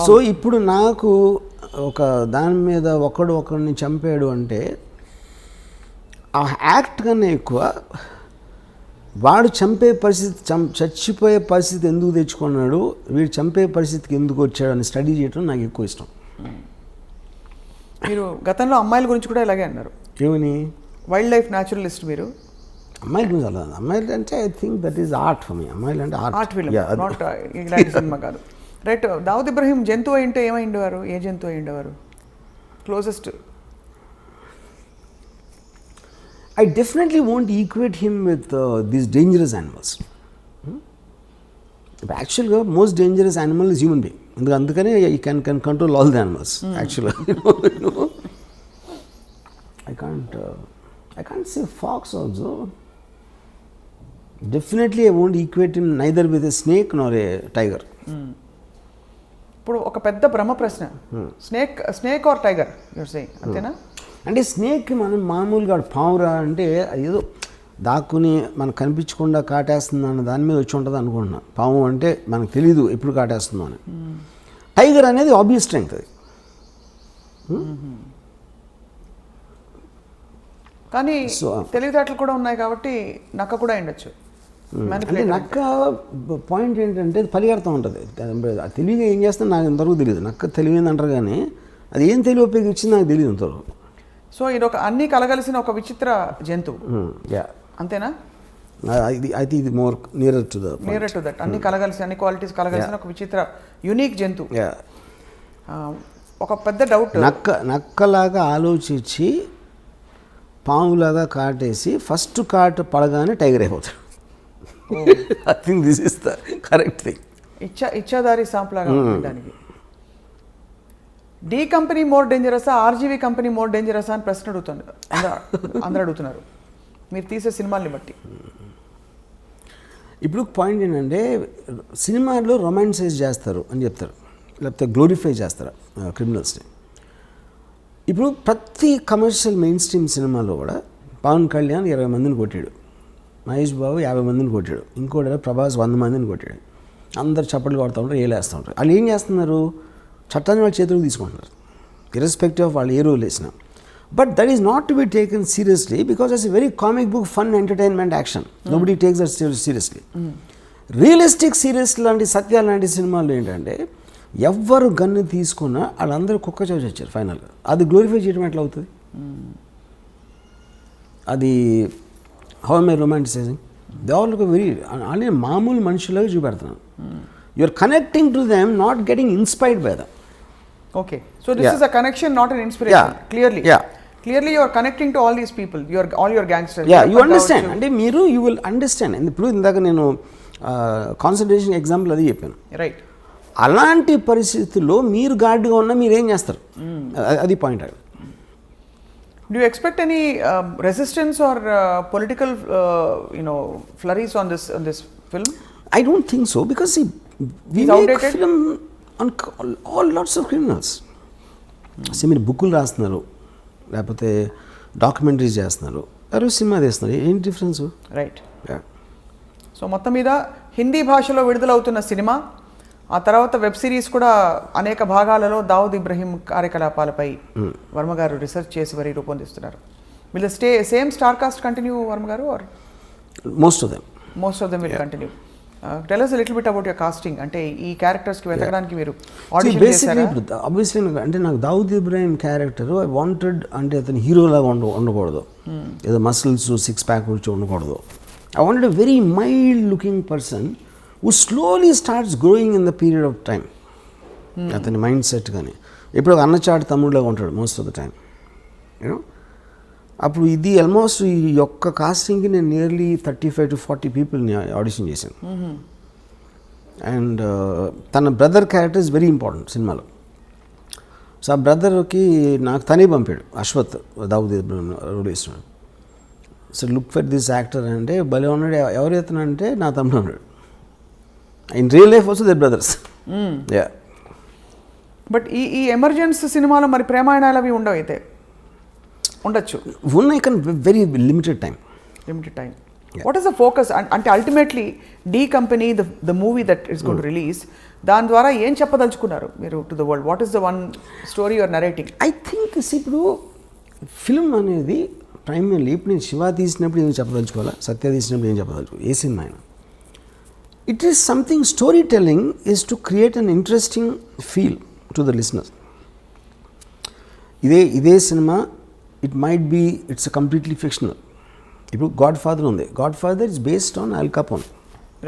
So ఇప్పుడు నాకు ఒక దాని మీద ఒకడిని చంపాడు అంటే ఆ యాక్ట్ కన్నా ఎక్కువ వాడు చంపే పరిస్థితి, చచ్చిపోయే పరిస్థితి ఎందుకు తెచ్చుకున్నాడు, వీడు చంపే పరిస్థితికి ఎందుకు వచ్చాడు అని స్టడీ చేయడం నాకు ఎక్కువ ఇష్టం. మీరు గతంలో అమ్మాయిల గురించి కూడా ఇలాగే అన్నారు. ఏమని? వైల్డ్ లైఫ్ న్యాచురలిస్ట్ మీరు. అమ్మాయిల గురించి అలా, అమ్మాయిలు అంటే I think that is art for me. అమ్మాయిలు అంటే ఆర్ట్ ఫిల్మ్, నాట్ ఇలాంటి సినిమా కాదు. రైట్. దావుద్ ఇబ్రహీం జంతువు అయింటే ఏమైండేవారు? ఏ జంతువు అయిండేవారు? Closest. I definitely won't equate him with these dangerous animals. But actually, most dangerous animal is human being. అందుకనే ఈ can control all the animals యాక్చువల్గా. I can't say fox also. Definitely I won't equate him neither with a snake nor a tiger. ఇప్పుడు ఒక పెద్ద బ్రహ్మ ప్రశ్న, snake or tiger you're saying, అంతేనా? అంటే స్నేక్ మనం మామూలుగా పావురా అంటే ఏదో దాక్కుని మనకు కనిపించకుండా కాటేస్తుంది అన్న దాని మీద వచ్చి ఉంటుంది అనుకుంటున్నా. పాము అంటే మనకు తెలీదు ఎప్పుడు కాటేస్తుందో అని. టైగర్ అనేది ఆబ్వియస్ స్ట్రెంగ్త్ అది. కానీ తెలివితేటలు కూడా ఉన్నాయి కాబట్టి నక్క కూడా ఉండొచ్చు. అంటే నక్క పాయింట్ ఏంటంటే పరిగెడతా ఉంటుంది. తెలివిగా ఏం చేస్తుందో నాకు ఇంతవరకు తెలియదు. నక్క తెలివింది అంటారు కానీ అది ఏం తెలివి ఉపయోగించింది నాకు తెలియదు ఇంతవరకు. సో ఇది ఒక అన్నీ కలగలిసిన ఒక విచిత్ర జంతువు, అంతేనా? అయితే ఇది మోర్ నియర్ టు దట్. అన్ని కలగలిసి, అన్ని క్వాలిటీస్ కలగలిసిన ఒక విచిత్ర యూనిక్ జంతువు. ఒక పెద్ద డౌట్, నక్కలాగా ఆలోచించి పాములాగా కాటేసి ఫస్ట్ కాటు పడగానే టైగర్ అయిపోతాడు. I think this is the correct thing. ఇచ్చాదారి సాంప్లాగా ఉండడానికి. డి కంపెనీ మోర్ డేంజరసా, ఆర్జీవీ కంపెనీ మోర్ డేంజరసా అని ప్రశ్న అడుగుతున్నారు అందరూ అడుగుతున్నారు మీరు తీసే సినిమాల్ని బట్టి. ఇప్పుడు పాయింట్ ఏంటంటే సినిమాలో రొమాన్సైజ్ చేస్తారు అని చెప్తారు, లేకపోతే గ్లోరిఫై చేస్తారు క్రిమినల్స్ని. ఇప్పుడు ప్రతి కమర్షియల్ మెయిన్ స్ట్రీమ్ సినిమాలో కూడా పవన్ కళ్యాణ్ 20 మందిని కొట్టాడు, మహేష్ బాబు 50 మందిని కొట్టాడు, ఇంకోటి ప్రభాస్ 100 మందిని కొట్టాడు. అందరు చప్పట్లు కొడుతూ ఉంటారు, ఏలేస్తూ ఉంటారు. వాళ్ళు ఏం చేస్తున్నారు? చట్టాన్ని వాళ్ళ చేతులకు తీసుకుంటున్నారు, ఇర్రెస్పెక్టివ్ ఆఫ్ వాళ్ళు ఏ రోల్ వేసినా. But that is not to be taken seriously because it's a very comic book, fun, entertainment action. Nobody takes that seriously. Realistic serious లాంటి సత్యాలు లాంటి సినిమాలు ఏంటంటే ఎవ్వరు గన్ను తీసుకున్నా వాళ్ళందరూ కుక్క చోచి వచ్చారు ఫైనల్గా. అది గ్లోరిఫై చేయడం ఎట్లా అవుతుంది? అది how am I romanticizing? They all look very అంటే మామూలు మనుషులాగా చూపెడుతున్నాను. You are connecting to them, not getting inspired by them. Okay, so this is a connection, not an inspiration. Clearly you are connecting to all these people, all your gangsters. You understand. అంటే మీరు you will understand. ఇప్పుడు ఇందాక నేను కాన్సన్ట్రేషన్ ఎగ్జాంపుల్ అది చెప్పాను, రైట్? అలాంటి పరిస్థితుల్లో మీరు గార్డ్గా ఉన్నా మీరు ఏం చేస్తారు? అది point. Do you expect any resistance or political flurries on this film? I don't think so, because see, we make film on all lots of criminals. మీరు బుక్కులు రాస్తున్నారు, లేకపోతే డాక్యుమెంటరీస్ చేస్తున్నారు, ఎవరు సినిమా తీస్తున్నారు, ఏంటి డిఫరెన్స్? రైట్. సో మొత్తం మీద హిందీ భాషలో విడుదలవుతున్న సినిమా, ఆ తర్వాత వెబ్ సిరీస్ కూడా అనేక భాగాలలో దావుద్ ఇబ్రహీం కార్యకలాపాలపై వర్మ గారు రీసెర్చ్ చేసి మరి రూపొందిస్తున్నారు. Will the same star cast continue, Varma గారు, or most of them will continue? Tell us a little bit about your casting. అంటే ఈ క్యారెక్టర్స్కి వెతకడానికి మీరు ఆడిషన్ చేశారా? ఆబ్వియస్లీ అంటే నాకు Dawood Ibrahim character I wanted, అంటే అతను హీరోలాగా ఉండకూడదు, ఏదో మసిల్స్ 6 ప్యాక్ వచ్చి ఉండకూడదు. I wanted a very mild looking person who slowly starts growing in the period of time. అతని మైండ్ సెట్ కానీ ఇప్పుడు ఒక అన్నచాటు తమ్ముడులాగా ఉంటాడు most of the time, you know. అప్పుడు ఇది ఆల్మోస్ట్ ఈ యొక్క కాస్టింగ్కి నేను నియర్లీ 35 to 40 పీపుల్ని ఆడిషన్ చేశాను. అండ్ తన brother character is very important సినిమాలో. సో ఆ బ్రదర్కి నాకు తనే పంపాడు, అశ్వత్ దావుద్ రోడ్ వేస్తున్నాడు. So look for this actor అంటే భలే ఉన్నాడు. ఎవరు ఎత్తునంటే నా తమ్ముడు ఉన్నాడు. In real life also they brothers. But ఈ ఎమర్జెన్స్ సినిమాలో మరి ప్రేమాయణాలు అవి ఉండవు, అయితే ఉండొచ్చు, ఉన్నాయి కానీ very limited time. What is the focus? అంటే ultimately D company the movie that is going to release, దాని ద్వారా ఏం చెప్పదలుచుకున్నారు మీరు to the world? What is the one story your narrating? I think ఇప్పుడు ఫిల్మ్ అనేది ప్రైమర్లీ, ఇప్పుడు నేను శివ తీసినప్పుడు ఏం చెప్పదలుచుకోవాలా, సత్య తీసినప్పుడు ఏం చెప్పదలుచుకో, ఏ సినిమా అయినా it is something. Story telling is to create an interesting feel to the listener. ఇదే సినిమా it might be it's completely fictional. ఇప్పుడు గాడ్ ఫాదర్ ఉంది, Godfather is based on Al Capone,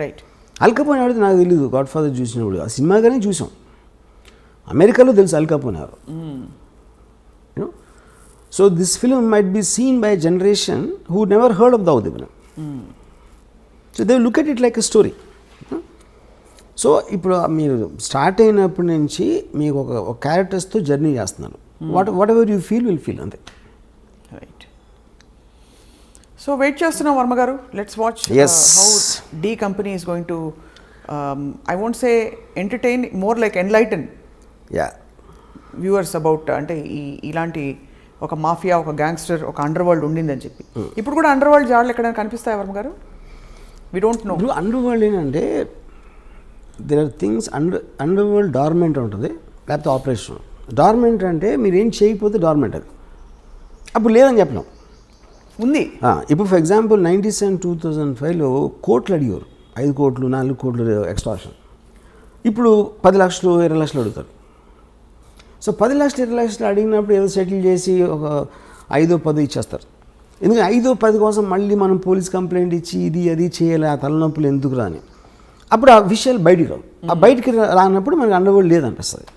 right? Al Capone ఎవరిది నాకు తెలియదు, గాడ్ ఫాదర్ చూసినప్పుడు ఆ సినిమాగానే చూసాం. అమెరికాలో తెలుసు అల్ కపోన్ ఎవరు, you know. So this film might be seen by generation who never heard of Dawood Ibrahim. So they look at it like a story. So ఇప్పుడు మీరు స్టార్ట్ అయినప్పటి నుంచి మీకు ఒక క్యారెక్టర్స్తో జర్నీ చేస్తున్నారు. Whatever you will feel అంతే. రైట్. సో వెయిట్ చేస్తున్నాం Varma garu. Let's watch how D Company is going to I won't say entertain, more like enlighten viewers about అంటే ఇలాంటి ఒక మాఫియా, ఒక గ్యాంగ్స్టర్, ఒక అండర్ వరల్డ్ ఉండిందని చెప్పి. ఇప్పుడు కూడా అండర్ వరల్డ్ జాడలు ఎక్కడైనా కనిపిస్తాయి Varma garu? We don't know. ఇప్పుడు అండర్ వరల్డ్ ఏంటంటే there are things underworld dormant ఉంటుంది, లేకపోతే ఆపరేషన్. డార్మెంట్ అంటే మీరు ఏం చేయకపోతే డార్మెంట్, అది అప్పుడు లేదని చెప్పినాం ఉంది. ఇప్పుడు ఫర్ ఎగ్జాంపుల్ 97 2005లో కోట్లు అడిగారు, 5 కోట్లు 4 కోట్లు ఎక్స్ట్రాక్షన్. ఇప్పుడు 10 లక్షలు 20 లక్షలు అడుగుతారు. సో 10 లక్షలు 20 లక్షలు అడిగినప్పుడు ఏదో సెటిల్ చేసి ఒక 5-10 ఇచ్చేస్తారు. ఎందుకంటే 5-10 కోసం మళ్ళీ మనం పోలీస్ కంప్లైంట్ ఇచ్చి ఇది అది చేయాలి, ఆ తలనొప్పులు ఎందుకు రాని. అప్పుడు ఆ విషయాలు బయటికి రావు. ఆ బయటికి రానప్పుడు మనకి అండర్వరల్డ్ లేదనిపిస్తుంది.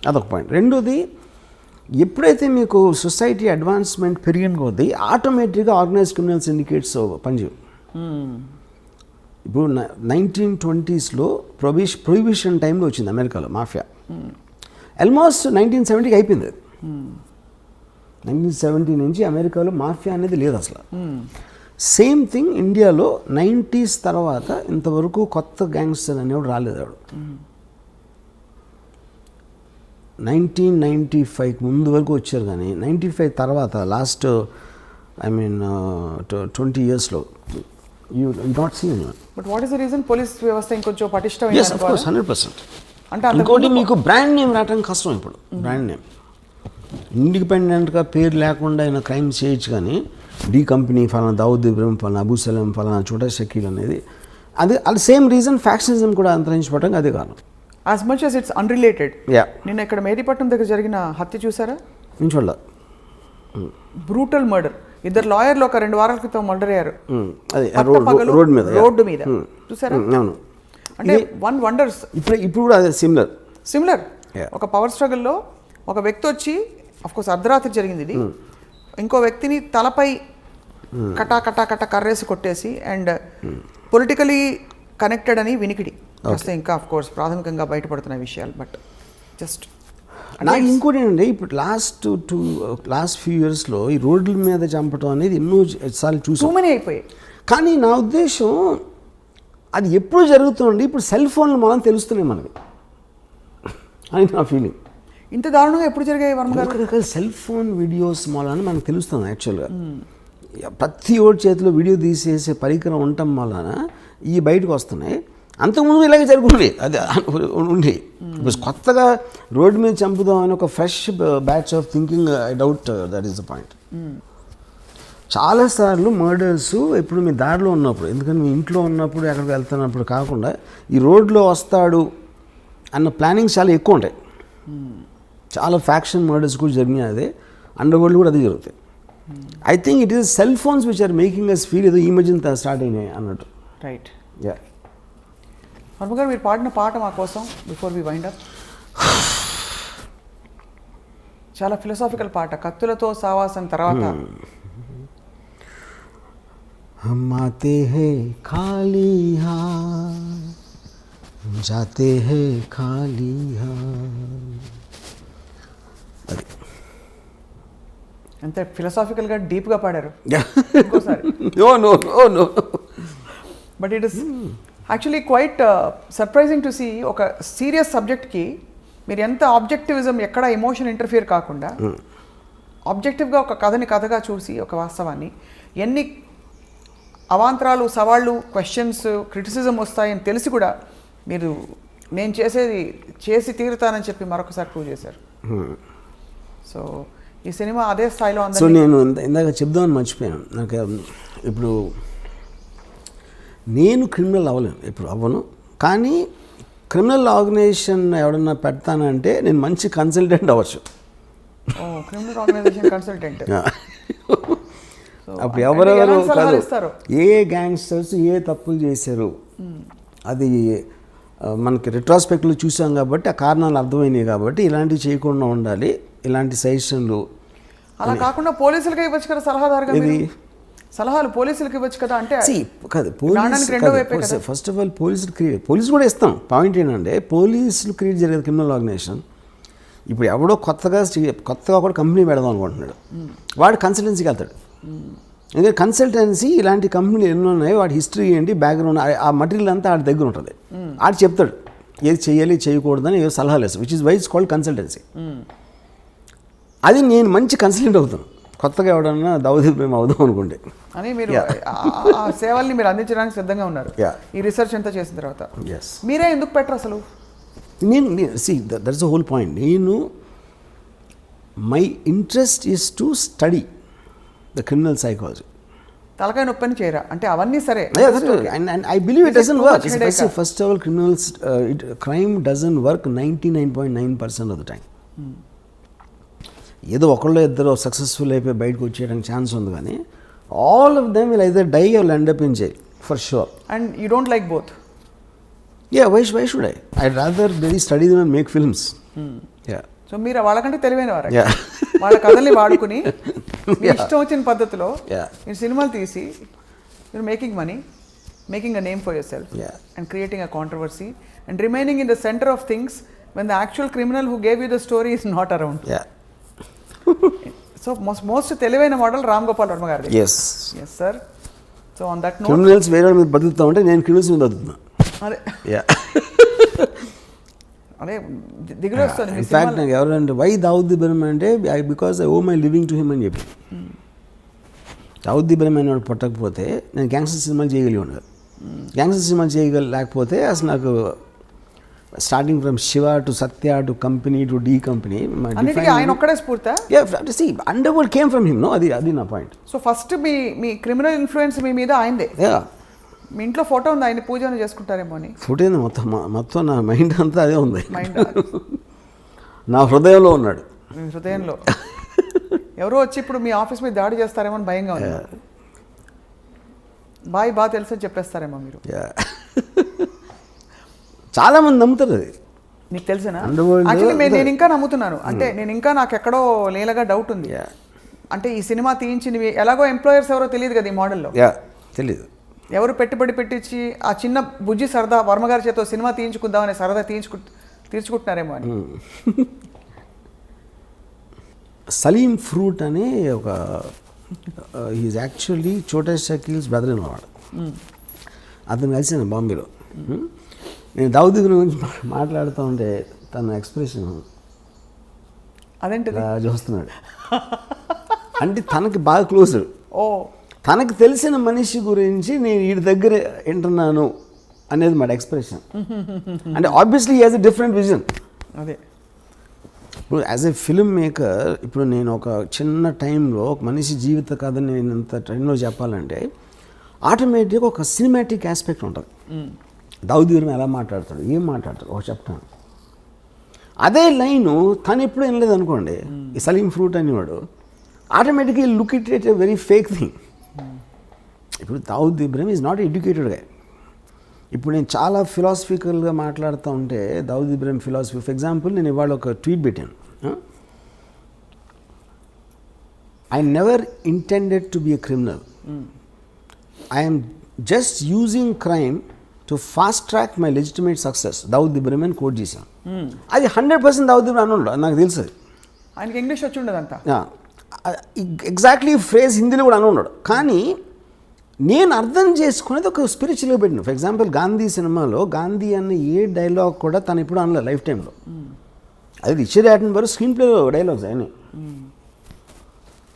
అదొక పాయింట్. రెండోది, ఎప్పుడైతే మీకు సొసైటీ అడ్వాన్స్మెంట్ పెరిగిన కొద్దీ ఆటోమేటిక్గా ఆర్గనైజ్డ్ క్రిమినల్ సిండికేట్స్ పనిచేయవు. ఇప్పుడు 1920sలో ప్రొహిబిషన్ టైంలో వచ్చింది అమెరికాలో మాఫియా. ఆల్మోస్ట్ 1970కి అయిపోయింది. 1970 నుంచి అమెరికాలో మాఫియా అనేది లేదు అసలు. సేమ్ థింగ్ ఇండియాలో 90s తర్వాత ఇంతవరకు కొత్త గ్యాంగ్స్టర్ అనేవాడు రాలేదు. 1995 ముందు వరకు వచ్చారు, కానీ 95 తర్వాత లాస్ట్ 20 yearsలో you not see anyone. But what is the reason? Police వ్యవస్థ ఇంకొంచెం పటిష్టమైంది. yes of course 100%. అంటే ఇంకోటి మీకు బ్రాండ్ నేమ్ రావడం కష్టం. ఇప్పుడు బ్రాండ్ నేమ్ ఇండిపెండెంట్గా పేరు లేకుండా ఆయన క్రైమ్ చేయొచ్చు, కానీ డి కంపెనీ ఫలానా, దావుద్ ఇబ్రహీం ఫలానా, అబూ సలీం ఫలానా, చోటా షకీల్ అనేది అది సేమ్ రీజన్. ఫ్యాక్షనిజం కూడా అంతరించిపోవడానికి అదే కారణం. As much as it's unrelated. నిన్న ఇక్కడ మేదీపట్నం దగ్గర జరిగిన హత్య చూసారా? నేను చూడాల. Brutal murder. 2 లాయర్లు ఒక 2 వారాల క్రితం మర్డర్ అయ్యారు. రోడ్డు మీద చూసారా? అవును. అంటే వన్ వండర్స్. ఇప్పుడు కూడా అదే సిమిలర్. ఒక పవర్ స్ట్రగుల్లో ఒక వ్యక్తి వచ్చి, అఫ్ కోర్స్ అర్ధరాత్రి జరిగింది ఇది, ఇంకో వ్యక్తిని తలపై కటా కటా కటా కర్రేసి కొట్టేసి, అండ్ పొలిటికలీ కనెక్టెడ్ అని వినికిడి వస్తే ఇంకా అఫ్ కోర్స్ ప్రాథమికంగా బయటపడుతున్న విషయాలు. బట్ జస్ట్ నాకు ఇంకోటి ఏంటంటే, ఇప్పుడు లాస్ట్ ఫ్యూ ఇయర్స్లో ఈ రోడ్ల మీద చంపడం అనేది ఎన్నోసార్లు చూసాం. టూ మెనీ అయిపోయాయి. కానీ నా ఉద్దేశం అది ఎప్పుడు జరుగుతుంది, ఇప్పుడు సెల్ ఫోన్లు మనం తెలుస్తున్నాయి మనకి అని నా ఫీలింగ్. ఇంత దారుణంగా ఎప్పుడు జరిగాయి వర్మ గారు? సెల్ ఫోన్ వీడియోస్ మూలన మనకు తెలుస్తుంది. యాక్చువల్గా ప్రతి ఓడి చేతిలో వీడియో తీసేసే పరికరం ఉండటం వలన ఈ బయటకు వస్తున్నాయి. అంతకుముందు ఇలాగే జరుగుతుంది, అది ఉండి కొత్తగా రోడ్డు మీద చంపుదాం అని ఒక fresh batch of thinking. I doubt that is the point. చాలాసార్లు మర్డర్స్ ఎప్పుడు మీ దారిలో ఉన్నప్పుడు, ఎందుకంటే మీ ఇంట్లో ఉన్నప్పుడు ఎక్కడికి వెళ్తున్నప్పుడు కాకుండా ఈ రోడ్లో వస్తాడు అన్న ప్లానింగ్స్ చాలా ఎక్కువ ఉంటాయి. చాలా ఫ్యాక్షన్ మర్డర్స్ కూడా జరిగినాయి. అదే అండర్ వరల్డ్ కూడా అదే జరుగుతాయి. I think it is cell phones which are making us feel ఏదో ఈ మధ్యన స్టార్ట్ అయినాయి అన్నట్టు. రైట్. వర్మ గారు, మీరు పాడిన పాట మా కోసం బిఫోర్ వి వైండ్ అప్, చాలా ఫిలసాఫికల్ పాట, కత్తులతో సావాసం తర్వాత. हम आते हैं खाली हाथ, जाते हैं खाली हाथ. అది అంతే ఫిలసాఫికల్గా డీప్గా పాడారు. No but it is actually quite surprising to see. ఒక సీరియస్ సబ్జెక్ట్కి మీరు ఎంత ఆబ్జెక్టివిజం, ఎక్కడ ఎమోషన్ ఇంటర్ఫియర్ కాకుండా ఆబ్జెక్టివ్గా ఒక కథని కథగా చూసి, ఒక వాస్తవాన్ని ఎన్ని అవాంతరాలు, సవాళ్ళు, క్వశ్చన్స్, క్రిటిసిజం వస్తాయని తెలిసి కూడా మీరు నేను చేసేది చేసి తీరుతానని చెప్పి మరొకసారి ప్రూవ్ చేశారు. సో ఈ సినిమా అదే స్థాయిలో ఉంది. సో నేను ఇందాక చెప్దామని మర్చిపోయాను. నాకు ఇప్పుడు నేను క్రిమినల్ అవ్వలేను, ఇప్పుడు అవ్వను. కానీ క్రిమినల్ ఆర్గనైజేషన్ ఎవడన్నా పెడతానంటే నేను మంచి కన్సల్టెంట్ అవ్వచ్చు. Criminal organisation consultant. అప్పుడు ఎవరెవరు కాదు, ఏ గ్యాంగ్స్టర్స్ ఏ తప్పులు చేశారు అది మనకి రిట్రాస్పెక్ట్లో చూసాం కాబట్టి ఆ కారణాలు అర్థమైనాయి. కాబట్టి ఇలాంటివి చేయకుండా ఉండాలి, ఇలాంటి సజెషన్లు. అలా కాకుండా పోలీసులకే ఇవ్వచ్చు కదా సలహాదారుగా. ఇది సలహాలు పోలీసులకు ఇవ్వచ్చు కదా, అంటే కాదు నాణానికి రెండో వైపే కదా. ఫస్ట్ ఆఫ్ ఆల్ పోలీసు కూడా ఇస్తాం. పాయింట్ ఏంటంటే పోలీసులు క్రియేట్ జరిగేది క్రిమినల్ ఆర్గనైజేషన్. ఇప్పుడు ఎవడో కొత్తగా కూడా కంపెనీ పెడదాం అనుకుంటున్నాడు, వాడు కన్సల్టెన్సీకి వెళ్తాడు. ఎందుకంటే కన్సల్టెన్సీ ఇలాంటి కంపెనీలు ఎన్నో ఉన్నాయి, వాడి హిస్టరీ ఏంటి, బ్యాక్గ్రౌండ్, ఆ మటీరియల్ అంతా ఆడి దగ్గర ఉంటుంది. ఆడు చెప్తాడు ఏది చేయాలి చేయకూడదని ఏదో సలహాలు వేస్తాడు, which is why it's called consultancy. అది నేను మంచి కన్సల్టెంట్ అవుతాను కొత్తగా ఎవడన్నా దౌదీ మేము అవుదాం అనుకుంటే అని. మీరు ఆ సేవల్ని మీరు అందించడానికి సిద్ధంగా ఉన్నారు ఈ రీసెర్చ్ అంతా చేసిన తర్వాత. మీరే ఎందుకు పెట్టరు అసలు? That's the whole point. My interest is to study the criminal psychology. తలకాయ నొప్పని చేయరా అంటే అవన్నీ సరే. And I believe it doesn't work. First of all, crime doesn't work 99.9% of the time. ఏదో ఒకళ్ళు ఇద్దరు సక్సెస్ఫుల్ అయిపోయి బయటకు వచ్చేయడానికి ఛాన్స్ ఉంది, కానీ all of them will either die or end up in jail for sure. And you don't like both? Why should I rather very study them and make films. So మీరు వాళ్ళకంటే తెలివైన వారు, వాళ్ళ కథల్ని వాడుకుని మీ ఇష్టం వచ్చిన పద్ధతిలో మీరు సినిమాలు తీసి you're making money, making a name for yourself, and creating a controversy and remaining in the center of things when the actual criminal who gave you the story is not around. So most తెలివైన మోడల్ రామ్ గోపాల్ వర్మ గారిది. Yes sir. So on that note, criminals వేరే మీద బతుకుతా ఉంటే నేను క్రిమినల్స్ మీద బతుకుతున్నా. అదే దిగులు వస్తుంది. ఇన్ఫాక్ట్ నాకు ఎవరంటే వై దావుద్ ఇబ్రహీం అంటే because I owe my living to him అని చెప్పి. దావుద్ ఇబ్రహీం అనేవాడు పుట్టకపోతే నేను గ్యాంగ్స్టర్ సినిమాలు చేయగలిగాను. గ్యాంగ్స్టర్ సినిమాలు చేయలేకపోతే అసలు నాకు starting from Shiva to Satya to company to D company ఆయన ఒక్కడే స్ఫూర్తా? Underworld came from him. అది నా పాయింట్. సో ఫస్ట్ మీ క్రిమినల్ ఇన్ఫ్లుయెన్స్ మీ మీద ఆయనదే. మీ ఇంట్లో ఫోటో ఉంది, ఆయన పూజను చేసుకుంటారేమో అని. ఫోటో ఉంది, మొత్తం నా మైండ్ అంతా అదే ఉంది. నా హృదయంలో ఉన్నాడు. మీ హృదయంలో ఎవరో వచ్చి ఇప్పుడు మీ ఆఫీస్ మీద దాడి చేస్తారేమో అని భయంగా ఉంది. బాగా తెలుసు అని చెప్పేస్తారేమో మీరు. చాలా మంది నమ్ముతారు అది. నీకు తెలిసినా? యాక్చువల్లీ నేను ఇంకా నమ్ముతున్నాను. అంటే నేను ఇంకా నాకు ఎక్కడో లేలగా డౌట్ ఉంది. అంటే ఈ సినిమా తీయించినవి ఎలాగో ఎంప్లాయర్స్ ఎవరో తెలియదు కదా ఈ మోడల్లో. తెలియదు. ఎవరు పెట్టుబడి పెట్టించి ఆ చిన్న బుజ్జి సరదా వర్మగారి చేత సినిమా తీయించుకుందామని సరదా తీర్చుకుంటున్నారేమో అని. సలీం ఫ్రూట్ అనే ఒక ఈజ్ యాక్చువల్లీ చోటా షకీల్స్ బ్రదర్ ఇన్ లా. అతను కలిసాను బాంబేలో. నేను దావుద్ గురించి మాట్లాడుతూ ఉంటే తన ఎక్స్ప్రెషన్ అదేంటి చూస్తున్నాడు. అంటే తనకి బాగా క్లోజ్. తనకు తెలిసిన మనిషి గురించి నేను వీడి దగ్గర వింటున్నాను అనేది మాట ఎక్స్ప్రెషన్. అంటే obviously he has a different vision. అదే ఇప్పుడు యాజ్ ఎ ఫిల్మ్ మేకర్ ఇప్పుడు నేను ఒక చిన్న టైంలో ఒక మనిషి జీవిత కథని నేను ఇంత టైంలో చెప్పాలంటే ఆటోమేటిక్గా ఒక సినిమాటిక్ ఆస్పెక్ట్ ఉంటుంది. దావుద్ ఇబ్రహీం ఎలా మాట్లాడతాడు, ఏం మాట్లాడతాడు ఒక చెప్తాను. అదే లైను తను ఎప్పుడు వినలేదు అనుకోండి, ఈ సలీం ఫ్రూట్ అనేవాడు ఆటోమేటిక్గా look it a very fake thing. ఇప్పుడు Dawood Ibrahim is not educated గా. ఇప్పుడు నేను చాలా ఫిలాసఫికల్గా మాట్లాడుతూ ఉంటే Dawood Ibrahim philosophy, for example నేను ఇవాళ ఒక ట్వీట్ పెట్టాను. I never intended to be a criminal, I'm just using crime to fast track my legitimate success. Dawood Ibrahim అని కోట్ చేశాను. అది 100% దావుద్ ఇబ్రహీం అని నాకు తెలుసు. ఆయనకి ఇంగ్లీష్ వచ్చి ఉండదంతా ఎగ్జాక్ట్లీ ఫ్రేజ్ హిందీలో కూడా అని ఉన్నాడు. కానీ నేను అర్థం చేసుకునేది ఒక స్పిరిచువల్గా పెట్టిన. ఫర్ ఎగ్జాంపుల్ గాంధీ సినిమాలో గాంధీ అన్న ఏ డైలాగ్ కూడా తను ఇప్పుడు అనలేదు లైఫ్ టైంలో. అది రిచర్డ్ అటెన్బర్గ్ స్క్రీన్ ప్లే డైలాగ్స్ ఆయన.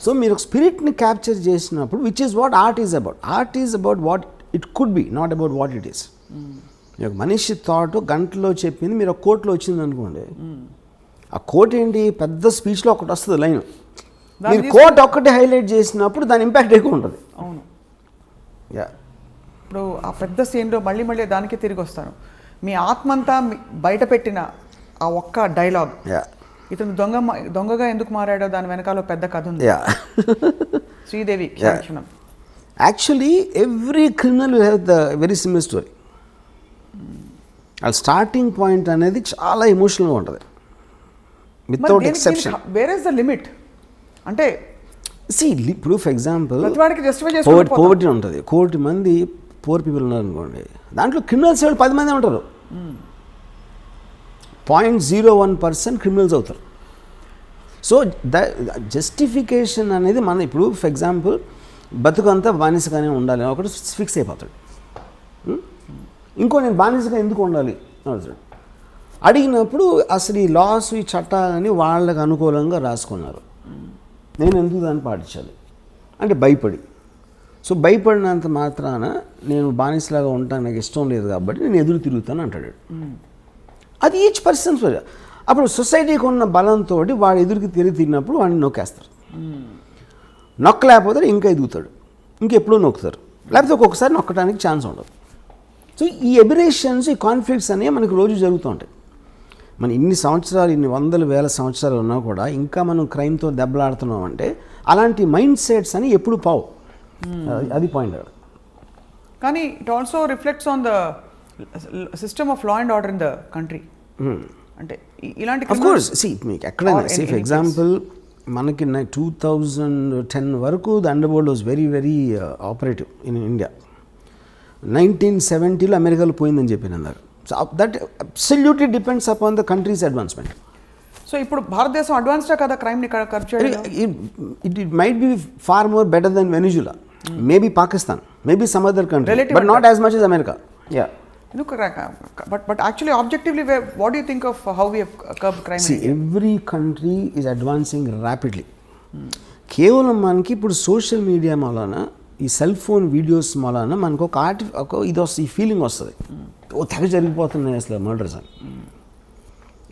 సో మీరు ఒక స్పిరిట్ని క్యాప్చర్ చేసినప్పుడు which is what art is about. Art is about what it could be, not about what it is. ఒక మనిషి థాట్ గంటలో చెప్పింది మీరు ఒక కోట్లో వచ్చింది అనుకోండి, ఆ కోట్ ఏంటి పెద్ద స్పీచ్లో ఒకటి వస్తుంది లైన్, మీరు కోట్ ఒక్కటి హైలైట్ చేసినప్పుడు దాని ఇంపాక్ట్ ఎక్కువ ఉంటుంది. అవును. ఇప్పుడు ఆ పెద్ద సీన్లో మళ్ళీ దానికి తిరిగి వస్తాను. మీ ఆత్మంతా బయట పెట్టిన ఆ ఒక్క డైలాగ్, ఇతను దొంగగా ఎందుకు మారాడో దాని వెనకాల పెద్ద కథ ఉంది. Sridevi actually every criminal will have the very similar story. ఆ స్టార్టింగ్ పాయింట్ అనేది చాలా ఎమోషనల్గా ఉంటుంది without exception. Where is the limit? అంటే ఇప్పుడు ఫర్ ఎగ్జాంపుల్ ప్రతివాడికి జస్టిఫై చేసుకోవాలి. పోవర్టీ ఉంటుంది, 1 కోటి మంది పూర్ పీపుల్ ఉన్నారు అనుకోండి, దాంట్లో క్రిమినల్స్ 10 మంది ఉంటారు. 0.01% క్రిమినల్స్ అవుతారు. సో జస్టిఫికేషన్ అనేది మన ఇప్పుడు ఫర్ ఎగ్జాంపుల్ బతుకంతా బానిసగానే ఉండాలి ఒకటి ఫిక్స్ అయిపోతాడు. ఇంకో నేను బానిసగా ఎందుకు ఉండాలి అడుగుతాడు. అడిగినప్పుడు అసలు ఈ లాస్ ఈ చట్టాలని వాళ్ళకు అనుకూలంగా రాసుకున్నారు, నేను ఎందుకు దాన్ని పాటించాలి అంటే భయపడి. సో భయపడినంత మాత్రాన నేను బానిసలాగా ఉంటాను, నాకు ఇష్టం లేదు కాబట్టి నేను ఎదురు తిరుగుతాను అంటాడు. అది ఈచ్ పర్సన్. అప్పుడు సొసైటీకి ఉన్న బలంతో వాడు ఎదురుకి తిరిగినప్పుడు వాడిని నొక్కేస్తారు. నొక్కలేకపోతే ఇంకా ఎదుగుతాడు, ఇంకెప్పుడూ నొక్కుతారు, లేకపోతే ఒక్కొక్కసారి నొక్కడానికి ఛాన్స్ ఉండదు. సో ఈ ఎబిరేషన్స్, ఈ కాన్ఫ్లిక్ట్స్ అనేవి మనకు రోజు జరుగుతూ ఉంటాయి. మన ఇన్ని సంవత్సరాలు, ఇన్ని వందల వేల సంవత్సరాలు ఉన్నా కూడా ఇంకా మనం క్రైమ్తో దెబ్బలాడుతున్నాం అంటే అలాంటి మైండ్ సెట్స్ అని ఎప్పుడు పావు. అది పాయింట్. కానీ it also reflects on the system of law and order in the country. అంటే ఇలాంటి ఆఫ్ కోర్స్ మీకు ఎక్కడైనా ఫర్ ఎగ్జాంపుల్ మనకి 2010 వరకు the underworld was very very operative in India. 1970లో అమెరికాలో పోయిందని చెప్పిన అన్నారు. So that absolutely depends upon the countries advancement. So ఇప్పుడు భారతదేశం అడ్వాన్స్డా కదా క్రైమ్ని కర్బ్ చేయడం? It might be far more better than Venezuela, maybe Pakistan, maybe some other country, but not as much as America. Yeah. But actually objectively, what do you think of how we have curbed crime? See, every country is advancing rapidly. కేవలం మనకి ఇప్పుడు సోషల్ మీడియా మూలాన, ఈ సెల్ ఫోన్ వీడియోస్ మూలాన మనకు ఒక ఇది వస్తుంది, ఈ ఫీలింగ్ వస్తుంది, తెగ జరిగిపోతున్నాయి అసలు మర్డర్స్ అని.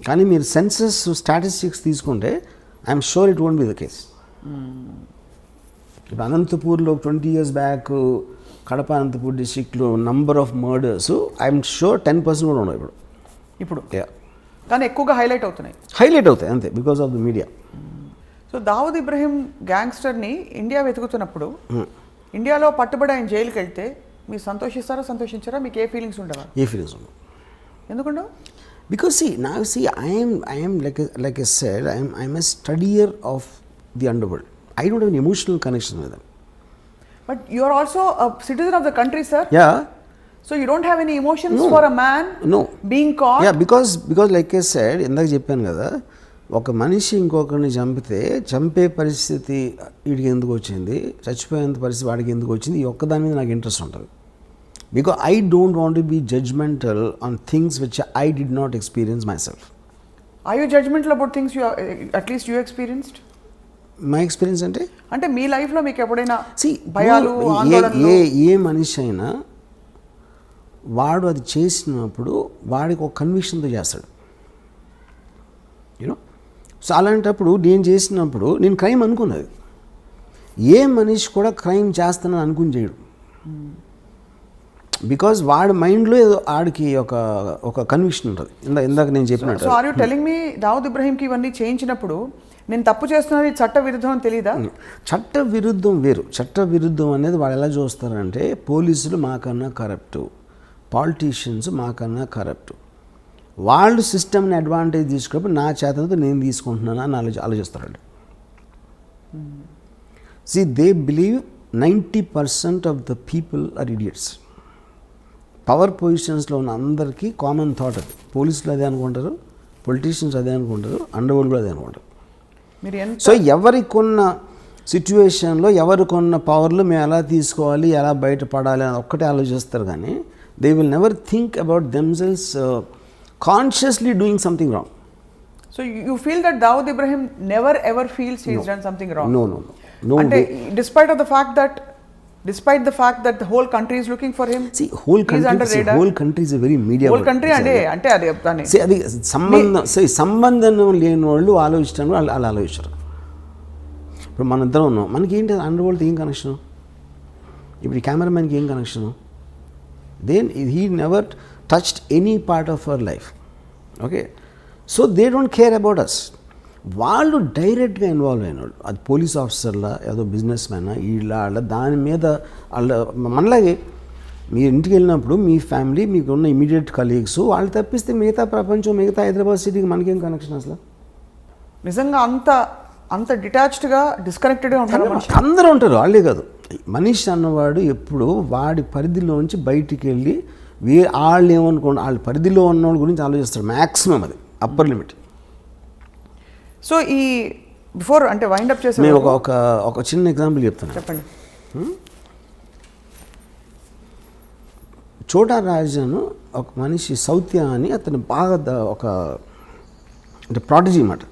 కానీ మీరు సెన్సస్ స్టాటిస్టిక్స్ తీసుకుంటే I'm sure it won't be the case. ఇప్పుడు అనంతపూర్లో 20 years బ్యాక్ కడప అనంతపూర్ డిస్ట్రిక్ట్లో number of murders I'm sure 10% కూడా ఉండవు ఇప్పుడు. కానీ ఎక్కువగా హైలైట్ అవుతాయి అంతే, because of the media. So Dawood Ibrahim గ్యాంగ్స్టర్ని ఇండియా వెతుకుతున్నప్పుడు ఇండియాలో పట్టుబడి ఆయన జైలుకి వెళ్తే మీరు సంతోషించారా? మీకు ఏ ఫీలింగ్స్ ఉండవా? ఏ ఫీలింగ్స్ ఉండవు. ఎందుకుండవు? Because I am like I said, I am a studier of the underworld. I don't have an emotional connection with them. But you are also a citizen of the country, sir. Yeah. So you don't have any emotions for a man being caught? Yeah, because like I said, ఇందాక చెప్పాను కదా, ఒక మనిషి ఇంకొకరిని చంపే పరిస్థితి వీడికి ఎందుకు వచ్చింది, చచ్చిపోయేంత పరిస్థితి వాడికి ఎందుకు వచ్చింది, ఈ ఒక్కదాని మీద నాకు ఇంట్రెస్ట్ ఉంటుంది. Because I don't want to be judgmental on things which I did not experience myself. Are you judgmental about things at least you experienced? My experience అంటే మీ లైఫ్లో మీకు ఎప్పుడైనా భయాలు, ఆందోళనలు? ఏ మనిషి అయినా వాడు అది చేసినప్పుడు వాడికి ఒక కన్విక్షన్తో చేస్తాడు, యూనో. సో అలాంటప్పుడు నేను చేసినప్పుడు నేను క్రైమ్ అనుకున్నది. ఏ మనిషి కూడా క్రైమ్ చేస్తానని అనుకుని చేయడు. బికాజ్ వాడి మైండ్లో ఏదో ఆడికి ఒక కన్విక్షన్ ఉంటుంది. ఇందాక నేను చెప్పినట్టు. So are you telling me Dawood ఇబ్రహీంకి ఇవన్నీ చేయించినప్పుడు నేను తప్పు చేస్తున్నది చట్ట విరుద్ధం అని తెలీదా? చట్ట విరుద్ధం వేరు. చట్ట విరుద్ధం అనేది వాళ్ళు ఎలా చూస్తారంటే, పోలీసులు మాకన్నా కరప్టు, పాలిటీషియన్స్ మాకన్నా కరప్టు, వాళ్ళు సిస్టమ్ని అడ్వాంటేజ్ తీసుకున్నప్పుడు నా చేతనతో నేను తీసుకుంటున్నాను అని ఆలోచిస్తారండి. See, they believe 90% of the people are idiots. Power పొజిషన్స్లో ఉన్న అందరికీ కామన్ థాట్ అది. పోలీసులు అదే అనుకుంటారు, పొలిటీషియన్స్ అదే అనుకుంటారు, అండర్ వరల్డ్ కూడా అదే అనుకుంటారు. సో ఎవరికొన్న సిచ్యువేషన్లో ఎవరికొన్న పవర్లు మేము ఎలా తీసుకోవాలి, ఎలా బయటపడాలి అని ఒక్కటే ఆలోచిస్తారు. కానీ they will never think about themselves consciously doing something wrong. So you feel that Dawood Ibrahim never ever feels he has done something wrong? No. అంటే despite the fact that the whole country is looking for him, whole country is a very media whole country అంటే అది చెప్తాను. అది సంబంధం లేని వాళ్ళు ఆలోచిస్తాను, వాళ్ళు ఆలోచిస్తారు. ఇప్పుడు మన ఇద్దరం ఉన్నాం, మనకి ఏంటి అండర్ వరల్డ్తో ఏం కనెక్షను? ఇప్పుడు ఈ కెమెరామెన్కి ఏం connection? Then he never touched any part of our life. Okay, so they don't care about us. వాళ్ళు డైరెక్ట్గా ఇన్వాల్వ్ అయిన వాళ్ళు, అది పోలీస్ ఆఫీసర్లా, ఏదో బిజినెస్ మ్యానా, వాళ్ళ దాని మీద వాళ్ళ మనలాగే మీరు ఇంటికి వెళ్ళినప్పుడు మీ ఫ్యామిలీ, మీకు ఉన్న ఇమీడియట్ కలీగ్స్, వాళ్ళు తప్పిస్తే మిగతా ప్రపంచం, మిగతా హైదరాబాద్ సిటీకి మనకేం కనెక్షన్ అసలు? నిజంగా అంత డిటాచ్డ్గా డిస్కనెక్టెడ్గా ఉంటారు మనిషి. అందరూ ఉంటారు, వాళ్ళే కాదు. మనిషి అన్నవాడు ఎప్పుడు వాడి పరిధిలోంచి బయటికి వెళ్ళి వాళ్ళు ఏమనుకోండి వాళ్ళ పరిధిలో ఉన్న వాళ్ళ గురించి ఆలోచిస్తాడు మ్యాక్సిమం, అది అప్పర్ లిమిట్. సో ఈ బిఫోర్ అంటే వైండ్ అప్ చేసే మేము ఒక చిన్న ఎగ్జాంపుల్ చెప్తాను. చెప్పండి. చోటా రాజాను ఒక మనిషి సౌత్య అని అతను బాగా ఒక అంటే ప్రాటజీ అన్నమాట,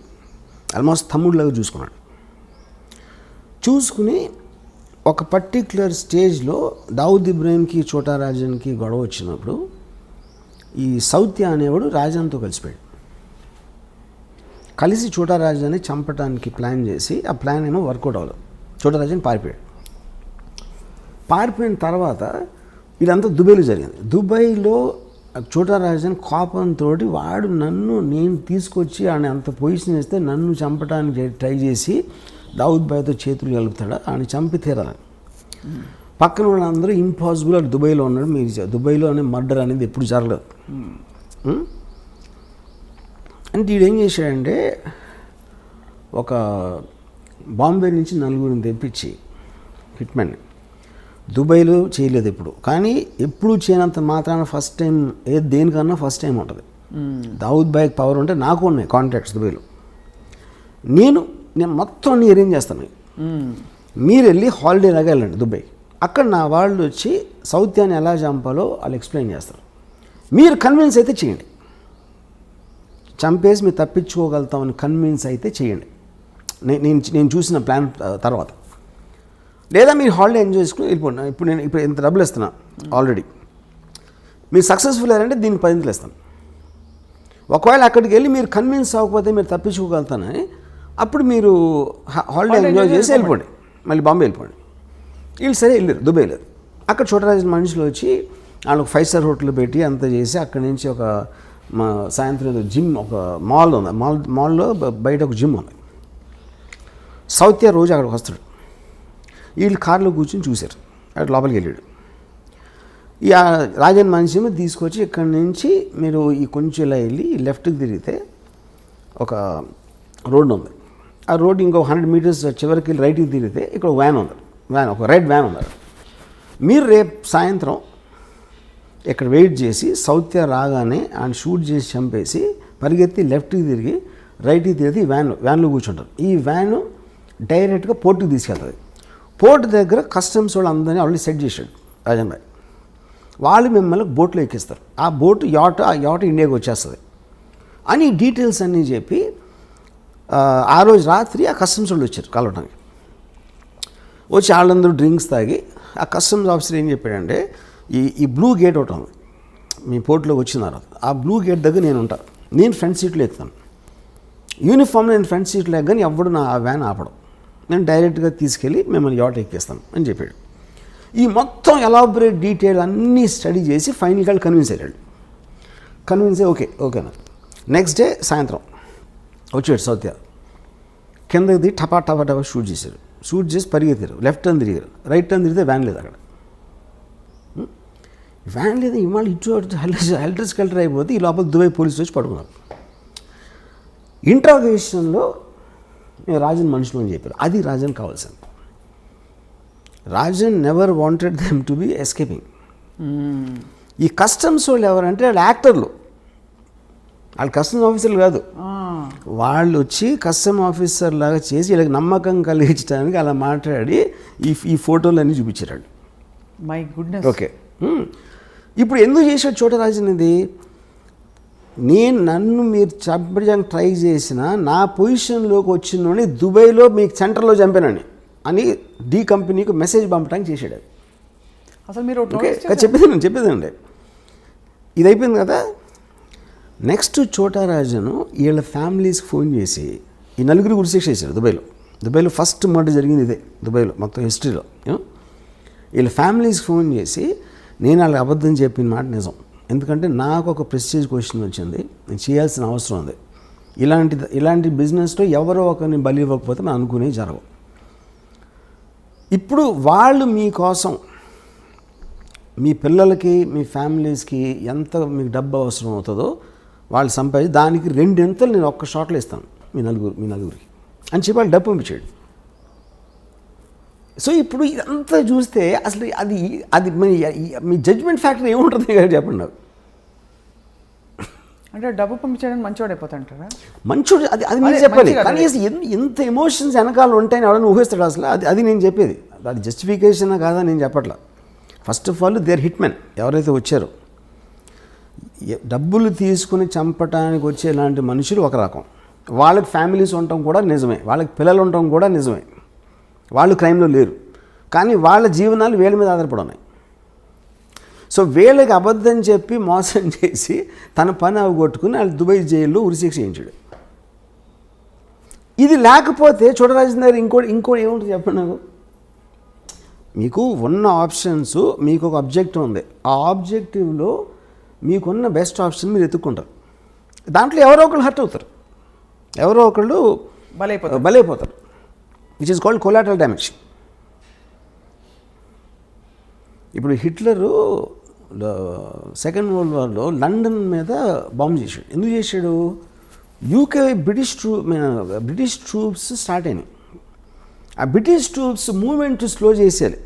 ఆల్మోస్ట్ తమ్ముడిలాగా చూసుకున్నాడు. చూసుకుని ఒక పర్టిక్యులర్ స్టేజ్లో దావుద్ ఇబ్రాహింకి చోటా రాజన్కి గొడవ వచ్చినప్పుడు ఈ సౌత్య అనేవాడు రాజాన్తో కలిసిపోయాడు. కలిసి చోటా రాజాని చంపడానికి ప్లాన్ చేసి ఆ ప్లాన్ ఏమో వర్కౌట్ అవ్వదు. చోటా రాజాని పారిపోయాడు. పారిపోయిన తర్వాత ఇదంతా దుబాయ్లో జరిగింది. దుబాయ్లో చోటా రాజాని కోపంతో వాడు నేను తీసుకొచ్చి ఆయన అంత పొజిషన్ ఇస్తే నన్ను చంపడానికి ట్రై చేసి దావుద్ భాయ్తో చేతులు కలుపుతాడు, ఆయన చంపి తీరాలి. పక్కన వాళ్ళందరూ ఇంపాసిబుల్, అది దుబాయ్లో ఉన్నాడు, మీరు దుబాయ్లో అనే మర్డర్ అనేది ఎప్పుడు జరగలేదు. అంటే వీడు ఏం చేశాడంటే ఒక బాంబే నుంచి 4 తెప్పించి హిట్మెన్ దుబాయ్లో చేయలేదు ఎప్పుడు, కానీ ఎప్పుడు చేయనంత మాత్రాన ఫస్ట్ టైం దేనికన్నా ఫస్ట్ టైం ఉంటుంది. దావుద్ భాయ్కి పవర్ ఉంటే నాకు ఉన్నాయి కాంటాక్ట్స్ దుబాయ్లో. నేను మొత్తం అన్ని అరేంజ్ చేస్తాను. మీరు వెళ్ళి హాలిడే లాగా వెళ్ళండి దుబాయ్, అక్కడ నా వాళ్ళు వచ్చి సౌత్యాన్ని ఎలా చంపాలో వాళ్ళు ఎక్స్ప్లెయిన్ చేస్తారు. మీరు కన్విన్స్ అయితే చేయండి, చంపేసి మీరు తప్పించుకోగలుగుతామని కన్విన్స్ అయితే చేయండి నేను చూసిన ప్లాన్ తర్వాత. లేదా మీరు హాలిడే ఎంజాయ్ చేసుకుని వెళ్ళిపోండి. ఇప్పుడు ఇంత డబ్బులు ఇస్తున్నా ఆల్రెడీ, మీరు సక్సెస్ఫుల్ అయ్యారంటే దీనికి 10 ఇస్తాను. ఒకవేళ అక్కడికి వెళ్ళి మీరు కన్విన్స్ అవ్వకపోతే మీరు తప్పించుకోగలుగుతానని అప్పుడు మీరు హాలిడే ఎంజాయ్ చేసి వెళ్ళిపోండి, మళ్ళీ బాంబే వెళ్ళిపోండి. వీళ్ళు సరే వెళ్ళారు, దుబాయ్ వెళ్ళారు. అక్కడ చోటరాజు మనుషులు వచ్చి వాళ్ళకి 5 స్టార్ హోటల్ పెట్టి అంత చేసి అక్కడి నుంచి ఒక సాయంత్రం జిమ్, ఒక మాల్ ఉంది, మాల్లో బయట ఒక జిమ్ ఉంది. సౌత్య రోజు అక్కడికి వస్తాడు. వీళ్ళు కార్లో కూర్చొని చూశారు, అక్కడ లోపలికి వెళ్ళాడు. ఈ రాజన్ మనిషి తీసుకొచ్చి ఇక్కడి నుంచి మీరు ఈ కొంచెం ఇలా వెళ్ళి లెఫ్ట్కి తిరిగితే ఒక రోడ్డు ఉంది, ఆ రోడ్డు ఇంకో 100 మీటర్స్ చివరికి వెళ్ళి రైట్కి తిరిగితే ఇక్కడ వ్యాన్ ఉంది, ఒక రెడ్ వ్యాన్ ఉంది. మీరు రేపు సాయంత్రం ఇక్కడ వెయిట్ చేసి సౌత్య రాగానే ఆయన షూట్ చేసి చంపేసి పరిగెత్తి లెఫ్ట్కి తిరిగి రైట్కి తిరిగి వ్యాన్లో కూర్చుంటారు. ఈ వ్యాను డైరెక్ట్గా పోర్టుకి తీసుకెళ్తుంది. పోర్ట్ దగ్గర కస్టమ్స్ వాళ్ళు అందరినీ ఆల్రెడీ సెట్ చేశాడు రాజన్ భాయ్. వాళ్ళు మిమ్మల్ని బోట్లో ఎక్కిస్తారు. ఆ బోట్ యాట్ ఇండియాకి వచ్చేస్తుంది అని డీటెయిల్స్ అన్నీ చెప్పి ఆ రోజు రాత్రి ఆ కస్టమ్స్ వాళ్ళు వచ్చారు కలవడానికి. వచ్చి వాళ్ళందరూ డ్రింక్స్ తాగి ఆ కస్టమ్స్ ఆఫీసర్ ఏం చెప్పాడంటే ఈ బ్లూ గేట్ ఒకటి ఉంది మీ పోర్ట్లోకి వచ్చిన తర్వాత, ఆ బ్లూ గేట్ దగ్గర నేను ఉంటాను, నేను ఫ్రంట్ సీట్లో ఎక్కుతాను, యూనిఫామ్లో నేను ఫ్రంట్ సీట్లో ఎక్కని ఎవడు నా వ్యాన్ ఆపడం, నేను డైరెక్ట్గా తీసుకెళ్ళి మిమ్మల్ని యాట్ ఎక్కిస్తాను అని చెప్పాడు. ఈ మొత్తం ఎలాబరేట్ డీటెయిల్ అన్నీ స్టడీ చేసి ఫైనల్గా కన్విన్స్ అయ్యాడు. కన్విన్స్ అయ్యి ఓకేనా. నెక్స్ట్ డే సాయంత్రం వచ్చాడు సౌత్య, కిందకి దిగి టపా షూట్ చేశారు. షూట్ చేసి పరిగెత్తారు, లెఫ్ట్ టర్న్ తిరిగారు, రైట్ టర్న్ తిరిగితే వ్యాన్ లేదు అక్కడ. వ్యాన్ లేదు, ఇవాళ ఇటు హెల్టర్ స్కెల్టర్ అయిపోతే ఈ లోపల దుబాయ్ పోలీసులు వచ్చి పడుకున్నారు. ఇంట్రాగేషన్లో రాజన్ మనుషులు అని చెప్పారు. అది రాజన్ కావాల్సింది. Rajan never wanted them to be escaping. ఈ కస్టమ్స్ వాళ్ళు ఎవరంటే వాళ్ళు యాక్టర్లు, వాళ్ళు కస్టమ్స్ ఆఫీసర్లు కాదు. వాళ్ళు వచ్చి కస్టమ్ ఆఫీసర్ లాగా చేసి వీళ్ళకి నమ్మకం కలిగించడానికి అలా మాట్లాడి ఈ ఫోటోలు అన్నీ చూపించారు. My goodness. ఓకే, ఇప్పుడు ఎందుకు చేశాడు చోటరాజన్ ఇది? నన్ను మీరు చంపడానికి ట్రై చేసిన నా పొజిషన్లోకి వచ్చిన దుబాయ్లో మీకు సెంటర్లో చంపానని అని డి కంపెనీకి మెసేజ్ పంపడానికి చేశాడు. అసలు మీరు ఓకే చెప్పేదండి. ఇది అయిపోయింది కదా. నెక్స్ట్ చోటరాజను వీళ్ళ ఫ్యామిలీస్కి ఫోన్ చేసి ఈ 4 గురిసేష్ చేశారు దుబాయ్లో ఫస్ట్ మర్డర్ జరిగింది ఇదే దుబాయ్లో మొత్తం హిస్టరీలో. వీళ్ళ ఫ్యామిలీస్కి ఫోన్ చేసి నేను వాళ్ళకి అబద్ధం చెప్పిన మాట నిజం, ఎందుకంటే నాకు ఒక ప్రెస్టీజ్ క్వశ్చన్ వచ్చింది, నేను చేయాల్సిన అవసరం ఉంది, ఇలాంటి బిజినెస్లో ఎవరో ఒకరిని బలి ఇవ్వకపోతే మనం అనుకునేవి జరగవు. ఇప్పుడు వాళ్ళు మీకోసం మీ పిల్లలకి మీ ఫ్యామిలీస్కి ఎంత మీకు డబ్బు అవసరం అవుతుందో వాళ్ళు సంపాదించి దానికి 2 నేను ఒక్క షాట్లో ఇస్తాను మీ నలుగురికి. అని చెప్పి వాళ్ళు డబ్బు పంపించాడు. సో ఇప్పుడు ఇదంతా చూస్తే అసలు అది అది మీ జడ్జ్మెంట్ ఫ్యాక్టర్ ఏముంటుంది కదా చెప్పండి నాకు. అంటే డబ్బు పంపించడానికి మంచివాడు అయిపోతాంటారా? మంచోడు అది అది మీరు చెప్పాలి. కానీ ఎంత ఎమోషన్స్ వెనకాల ఉంటాయని ఎవరైనా ఊహిస్తాడు అసలు. అది నేను చెప్పేది. అది జస్టిఫికేషన్ కాదా నేను చెప్పట్లా. First of all their hitmen ఎవరైతే వచ్చారో, డబ్బులు తీసుకుని చంపటానికి వచ్చే ఇలాంటి మనుషులు ఒక రకం. వాళ్ళకి ఫ్యామిలీస్ ఉండటం కూడా నిజమే, వాళ్ళకి పిల్లలు ఉండటం కూడా నిజమే. వాళ్ళు క్రైమ్లో లేరు, కానీ వాళ్ళ జీవనాలు వీళ్ళ మీద ఆధారపడి ఉన్నాయి. సో వీళ్ళకి అబద్ధం చెప్పి మోసం చేసి తన పని అవగొట్టుకుని వాళ్ళు దుబాయ్ జైల్లో ఉరిశిక్ష చేయించాడు. ఇది లేకపోతే చూడరాజన్ దగ్గర ఇంకోటి ఏముంటుంది చెప్పండి నాకు. మీకు ఉన్న ఆప్షన్స్, మీకు ఒక ఆబ్జెక్టివ్ ఉంది. ఆ ఆబ్జెక్టివ్లో మీకున్న బెస్ట్ ఆప్షన్ మీరు ఎత్తుక్కుంటారు. దాంట్లో ఎవరో ఒకళ్ళు హర్ట్ అవుతారు, ఎవరో ఒకళ్ళు బలైపోతారు. Which is called collateral damage. ఇప్పుడు హిట్లరు సెకండ్ వరల్డ్ వార్లో లండన్ మీద బాంబు చేశాడు. ఎందుకు చేశాడు? యూకే బ్రిటిష్ ట్రూప్స్ స్టార్ట్ అయినాయి. ఆ బ్రిటిష్ ట్రూప్స్ మూవ్మెంట్ స్లో చేసేయాలి,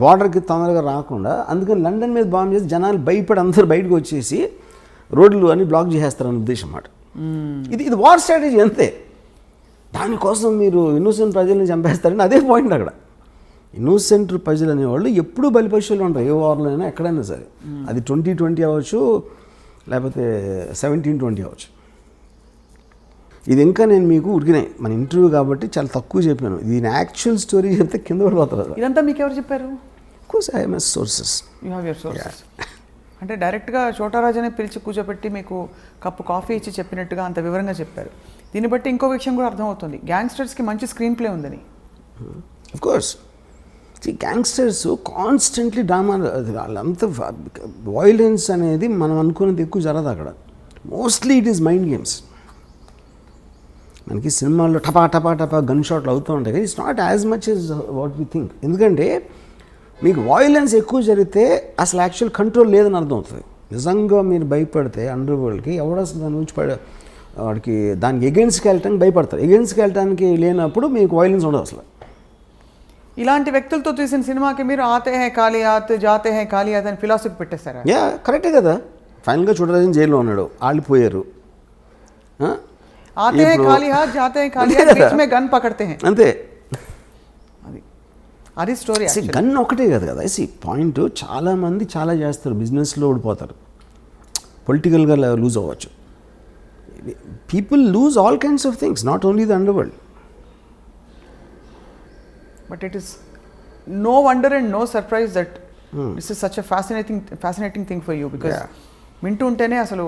బార్డర్కి తొందరగా రాకుండా. అందుకని లండన్ మీద బాంబు చేసి జనాలు భయపడి అందరూ బయటకు వచ్చేసి రోడ్లు అన్ని బ్లాక్ చేసేస్తారని ఉద్దేశం అన్నమాట. ఇది వార్ స్ట్రాటజీ అంతే. దానికోసం మీరు ఇన్నోసెంట్ ప్రజల్ని చంపేస్తారని అదే పాయింట్ అక్కడ. ఇన్నోసెంట్ ప్రజలు అనేవాళ్ళు ఎప్పుడూ బలిపశువులు ఉంటారు, ఏ వార్లో అయినా ఎక్కడైనా సరే. అది 2020 అవ్వచ్చు, లేకపోతే 1720 అవ్వచ్చు. ఇది ఇంకా నేను మీకు ఉడికినాయి మన ఇంటర్వ్యూ కాబట్టి చాలా తక్కువ చెప్పాను. దీని యాక్చువల్ స్టోరీ చెప్తే కింద పడిపోతారు. ఇదంతా మీకు ఎవరు చెప్పారు? Course I have my sources. You have your sources. అంటే డైరెక్ట్గా చోటారాజనే పిలిచి కూర్చోబెట్టి మీకు కప్పు కాఫీ ఇచ్చి చెప్పినట్టుగా అంత వివరంగా చెప్పారు. దీన్ని బట్టి ఇంకో విషయం కూడా అర్థమవుతుంది, గ్యాంగ్స్టర్స్కి మంచి స్క్రీన్ ప్లే ఉందని. Of course gangsters constantly drama, వాళ్ళంతా వైలెన్స్ అనేది మనం అనుకునేది ఎక్కువ జరగదు అక్కడ. Mostly it is mind games. మనకి సినిమాల్లో టపా టపా టపా గన్ షాట్లు అవుతూ ఉంటాయి, కానీ it's not as much as what we think. ఎందుకంటే మీకు వైలెన్స్ ఎక్కువ జరిగితే అసలు యాక్చువల్ కంట్రోల్ లేదని అర్థం అవుతుంది. నిజంగా మీరు భయపడితే అండర్ వరల్డ్కి ఎవడో అసలు దాని నుంచి వాడికి దానికి ఎగెన్స్ట్కి వెళ్ళటానికి భయపడతారు. ఎగెన్స్ట్కి వెళ్ళటానికి లేనప్పుడు మీకు వైలెన్స్ ఉండదు అసలు. ఇలాంటి వ్యక్తులతో తీసిన సినిమాకి మీరు ఆతే హై కాలియాత్ జాతే హై కాలియాత్ అని ఫిలాసఫీ పెట్టేస్తారా? యా కరెక్టే కదా. ఫైనల్గా చూడరాజన్ జైల్లో ఉన్నాడు, వాళ్ళు పోయారు. ఆతే హై కాలియాత్ జాతే హై కాలియాత్ బీచ్ మే గన్ పకడ్తే హై, అంతే. అది స్టోరీ. గన్ ఒకటే కదా కదా పాయింట్. చాలామంది చాలా చేస్తారు, బిజినెస్లో ఓడిపోతారు, పొలిటికల్గా లూజ్ అవ్వచ్చు. People lose all kinds of things, not only the under world. But it is no wonder and no surprise that this is such a fascinating thing for you, because వింటూ ఉంటేనే అసలు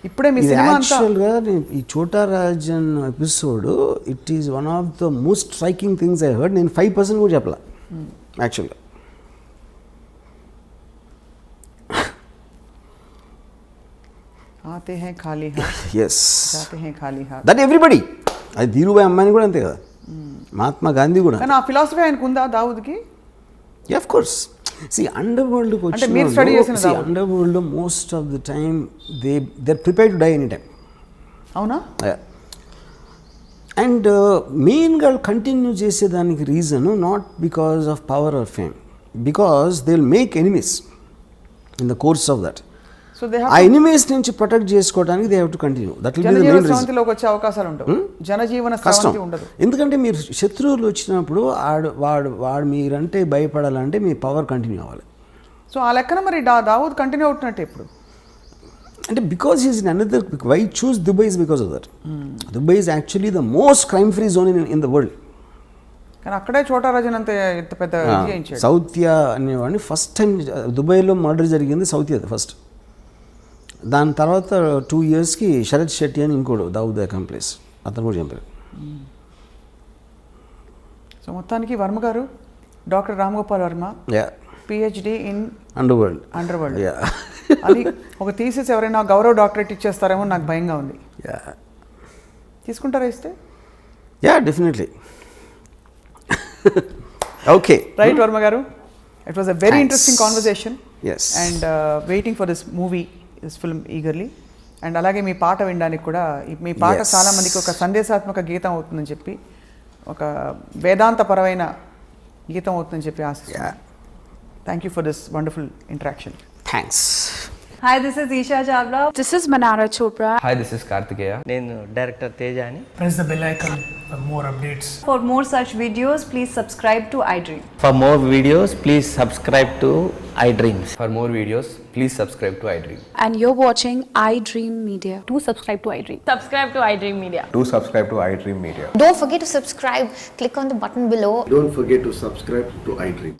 ఇప్పుడే మీ సినిమా అంతా. యాక్చువల్గా ఈ Chhota Rajan episode it is one of the most striking things I heard. నేను 5% కూడా చెప్పలా యాక్చువల్గా. ఆతే హై ఖాళీ హాత్, ఎస్ జాతే హై ఖాళీ హాత్, దట్ ఎవ్రీబడి. అది ధీరుభాయ్ అమ్మాయిని కూడా అంతే కదా, మహాత్మా గాంధీ కూడా. కానీ ఆ ఫిలాసఫీ ఆయనకు ఉందా దావుద్కి? Of course. అండర్ వరల్డ్కి వచ్చి underworld most of the time they're prepared to die any time. అవునా? అండ్ మెయిన్గా కంటిన్యూ చేసేదానికి reason not because of power or fame, because they will make enemies in the course of that. ఆ ఎనిమీస్ నుంచి ప్రొటెక్ట్ చేసుకోవడానికి they have to continue. That will be the main reason. వచ్చే అవకాశాలు ఉండవు, జనజీవన స్రవంతి ఉండదు. ఎందుకంటే మీరు శత్రువులు వచ్చినప్పుడు వాడు మీరంటే భయపడాలంటే మీ పవర్ కంటిన్యూ అవ్వాలి. సో ఆ లెక్కన మరి దావూద్ కంటిన్యూ అవుతున్నట్టే ఇప్పుడు. అంటే because is in another, why choose Dubai is because of that. Dubai is actually the most crime free zone in the world. కానీ అక్కడే చోటారాజన్ అంత ఎంత పెద్ద సౌత్యా అనేవాడిని ఫస్ట్ టైం దుబాయ్లో మర్డర్ జరిగింది సౌత్యా ఫస్ట్. దాని తర్వాత 2 yearsకి శరత్ శెట్టి అని ఇంకోడు దావుద్ అకంప్లీస్, అతను కూడా చంపారు. సో మొత్తానికి వర్మ గారు, doctor Ram Gopal Varma, PhD in under world. అది ఒక థీసిస్ ఎవరైనా గౌరవ డాక్టరేట్ ఇచ్చేస్తారేమో నాకు భయంగా ఉంది. తీసుకుంటారా ఇస్తే? Yeah definitely. Okay right Varma garu, it was a very interesting conversation. Yes. And waiting for this movie, this film eagerly. And అలాగే మీ పాట వినడానికి కూడా మీ పాట Yes. చాలా మందికి ఒక సందేశాత్మక గీతం అవుతుందని చెప్పి, ఒక వేదాంతపరమైన గీతం అవుతుందని చెప్పి ఆశిస్తున్నాను. Thank you for this wonderful interaction. Thanks. Hi, this is Isha Chavla. This is Manara Chopra. Hi, this is Kartikeya. నేను డైరెక్టర్ తేజ అని. Press the bell icon for more updates. For more such videos, please subscribe to iDream. For more videos, please subscribe to iDream. For more videos, please subscribe to iDream. And you're watching iDream Media. Do subscribe to iDream. Subscribe to iDream Media. Do subscribe to iDream Media. Don't forget to subscribe. Click on the button below. Don't forget to subscribe to iDream.